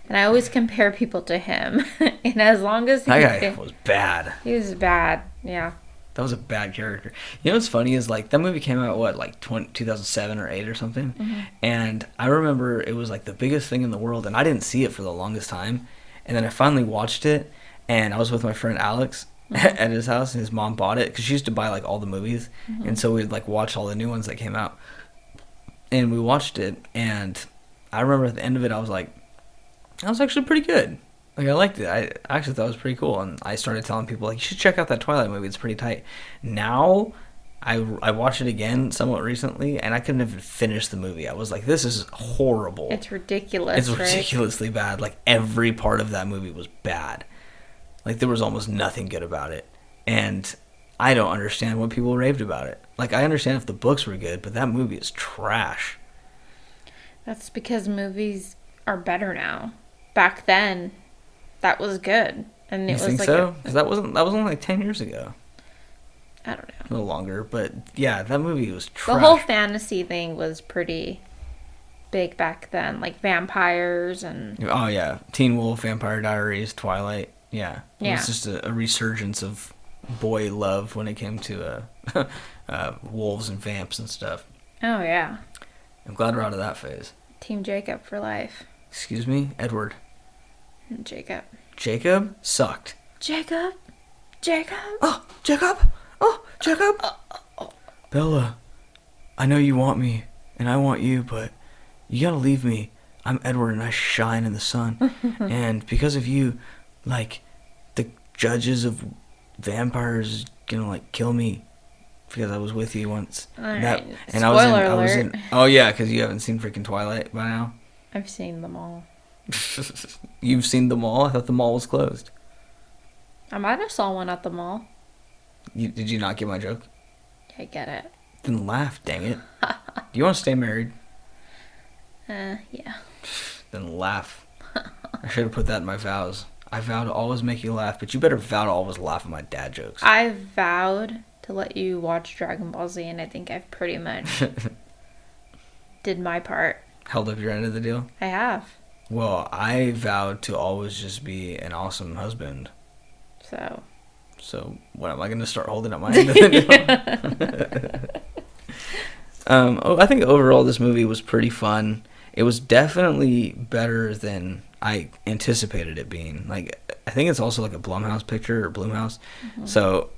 Speaker 2: And I always compare people to him. And as long as
Speaker 1: That guy was bad.
Speaker 2: he was bad, yeah.
Speaker 1: That was a bad character. You know what's funny is, like, that movie came out, 2007 or 8 or something?
Speaker 2: Mm-hmm.
Speaker 1: And I remember it was, like, the biggest thing in the world, and I didn't see it for the longest time. And then I finally watched it, and I was with my friend Alex at his house, and his mom bought it, because she used to buy, like, all the movies. And so we'd, like, watch all the new ones that came out. And we watched it, and I remember at the end of it, I was like, that was actually pretty good. Like, I liked it. I actually thought it was pretty cool. And I started telling people, like, you should check out that Twilight movie. It's pretty tight. Now, I watched it again somewhat recently, and I couldn't even finish the movie. I was like, this is horrible.
Speaker 2: It's ridiculous.
Speaker 1: It's ridiculously bad. Like, every part of that movie was bad. Like, there was almost nothing good about it. And I don't understand what people raved about it. Like, I understand if the books were good, but that movie is trash.
Speaker 2: That's because movies are better now. Back then, that was good, and
Speaker 1: You
Speaker 2: it was
Speaker 1: think
Speaker 2: like
Speaker 1: so? Because that was only like 10 years ago.
Speaker 2: I don't know.
Speaker 1: A little longer, but yeah, that movie was trash.
Speaker 2: The whole fantasy thing was pretty big back then, like vampires and
Speaker 1: Oh yeah, Teen Wolf, Vampire Diaries, Twilight. Yeah, it
Speaker 2: Yeah.
Speaker 1: was just a resurgence of boy love when it came to wolves and vamps and stuff.
Speaker 2: oh yeah,
Speaker 1: I'm glad we're out of that phase.
Speaker 2: Team Jacob for life.
Speaker 1: Excuse me, Edward.
Speaker 2: Jacob.
Speaker 1: Jacob sucked.
Speaker 2: Jacob.
Speaker 1: Oh, Jacob. Oh, Jacob. Bella, I know you want me, and I want you, but you gotta leave me. I'm Edward, and I shine in the sun. And because of you, like, the judges of vampires is gonna, like, kill me because I was with you once.
Speaker 2: Alright,
Speaker 1: and
Speaker 2: spoiler
Speaker 1: I was
Speaker 2: alert.
Speaker 1: oh yeah, because you haven't seen freaking Twilight by now.
Speaker 2: I've seen them all.
Speaker 1: You've seen the mall? I thought the mall was closed.
Speaker 2: I might have saw one at the mall.
Speaker 1: Did you not get my joke?
Speaker 2: I get it.
Speaker 1: Then laugh, dang it. Do you want to stay married?
Speaker 2: Yeah.
Speaker 1: Then laugh. I should have put that in my vows. I vow to always make you laugh, but you better vow to always laugh at my dad jokes.
Speaker 2: I vowed to let you watch Dragon Ball Z, and I think I've pretty much did my part.
Speaker 1: Held up your end of the deal?
Speaker 2: I have.
Speaker 1: Well, I vowed to always just be an awesome husband.
Speaker 2: So
Speaker 1: What, am I going to start holding up my end of the deal? I think overall this movie was pretty fun. It was definitely better than I anticipated it being. Like, I think it's also like a Blumhouse picture or Blumhouse. Mm-hmm. So,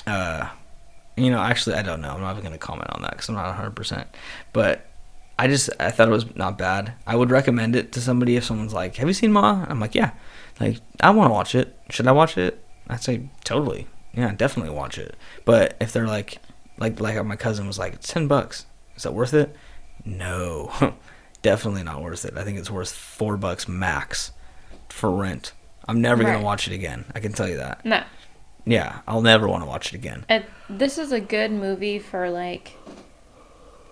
Speaker 1: actually, I don't know. I'm not even going to comment on that because I'm not 100%. But I thought it was not bad. I would recommend it to somebody if someone's like, have you seen Ma? I'm like, yeah. Like, I want to watch it. Should I watch it? I'd say totally. Yeah, definitely watch it. But if they're like my cousin was like, it's $10. Is that worth it? No. Definitely not worth it. I think it's worth $4 max for rent. I'm never going to watch it again. I can tell you that.
Speaker 2: No.
Speaker 1: Yeah, I'll never want to watch it again.
Speaker 2: This is a good movie for, like,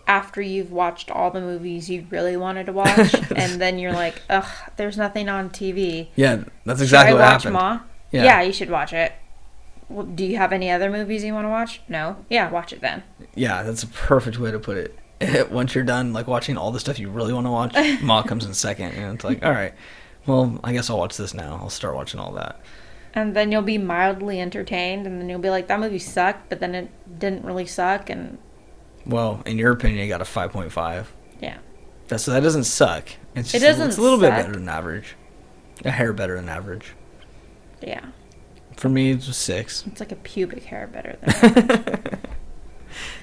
Speaker 2: after you've watched all the movies you really wanted to watch, and then you're like, ugh, there's nothing on TV.
Speaker 1: Yeah, that's exactly what happened.
Speaker 2: Should I watch Ma? Yeah, you should watch it. Well, do you have any other movies you want to watch? No? Yeah, watch it then. Yeah,
Speaker 1: that's a perfect way to put it. Once you're done, like, watching all the stuff you really want to watch, Ma comes in second, and it's like, all right, well, I guess I'll watch this now. I'll start watching all that.
Speaker 2: And then you'll be mildly entertained, and then you'll be like, that movie sucked, but then it didn't really suck, and...
Speaker 1: Well, in your opinion, you got a 5.5.
Speaker 2: Yeah.
Speaker 1: That doesn't suck. It's just, it's a little bit better than average. A hair better than average.
Speaker 2: Yeah.
Speaker 1: For me, it was 6.
Speaker 2: It's like a pubic hair better than average.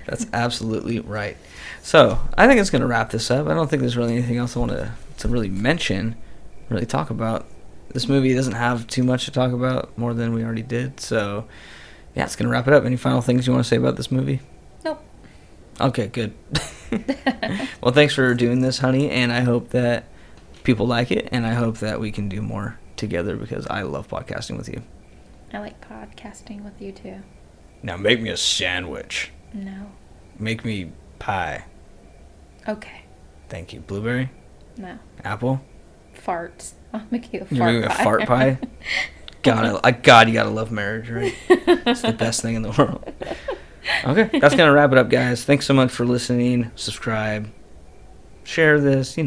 Speaker 1: That's absolutely right. So, I think it's going to wrap this up. I don't think there's really anything else I want to really mention, really talk about. This movie doesn't have too much to talk about, more than we already did. So, yeah, it's going to wrap it up. Any final things you want to say about this movie?
Speaker 2: Nope.
Speaker 1: Okay, good. Well, thanks for doing this, honey, and I hope that people like it, and I hope that we can do more together because I love podcasting with you.
Speaker 2: I like podcasting with you, too.
Speaker 1: Now, make me a sandwich.
Speaker 2: No.
Speaker 1: Make me pie.
Speaker 2: Okay.
Speaker 1: Thank you. Blueberry?
Speaker 2: No.
Speaker 1: Apple?
Speaker 2: Farts. I'll make you a
Speaker 1: You're
Speaker 2: fart
Speaker 1: making
Speaker 2: pie.
Speaker 1: a fart pie? God, you gotta love marriage, right? It's the best thing in the world. Okay, that's gonna wrap it up, guys. Thanks so much for listening. Subscribe. Share this,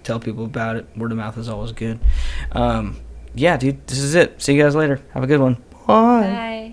Speaker 1: tell people about it. Word of mouth is always good. Yeah, dude, this is it. See you guys later. Have a good one. Bye.
Speaker 2: Bye.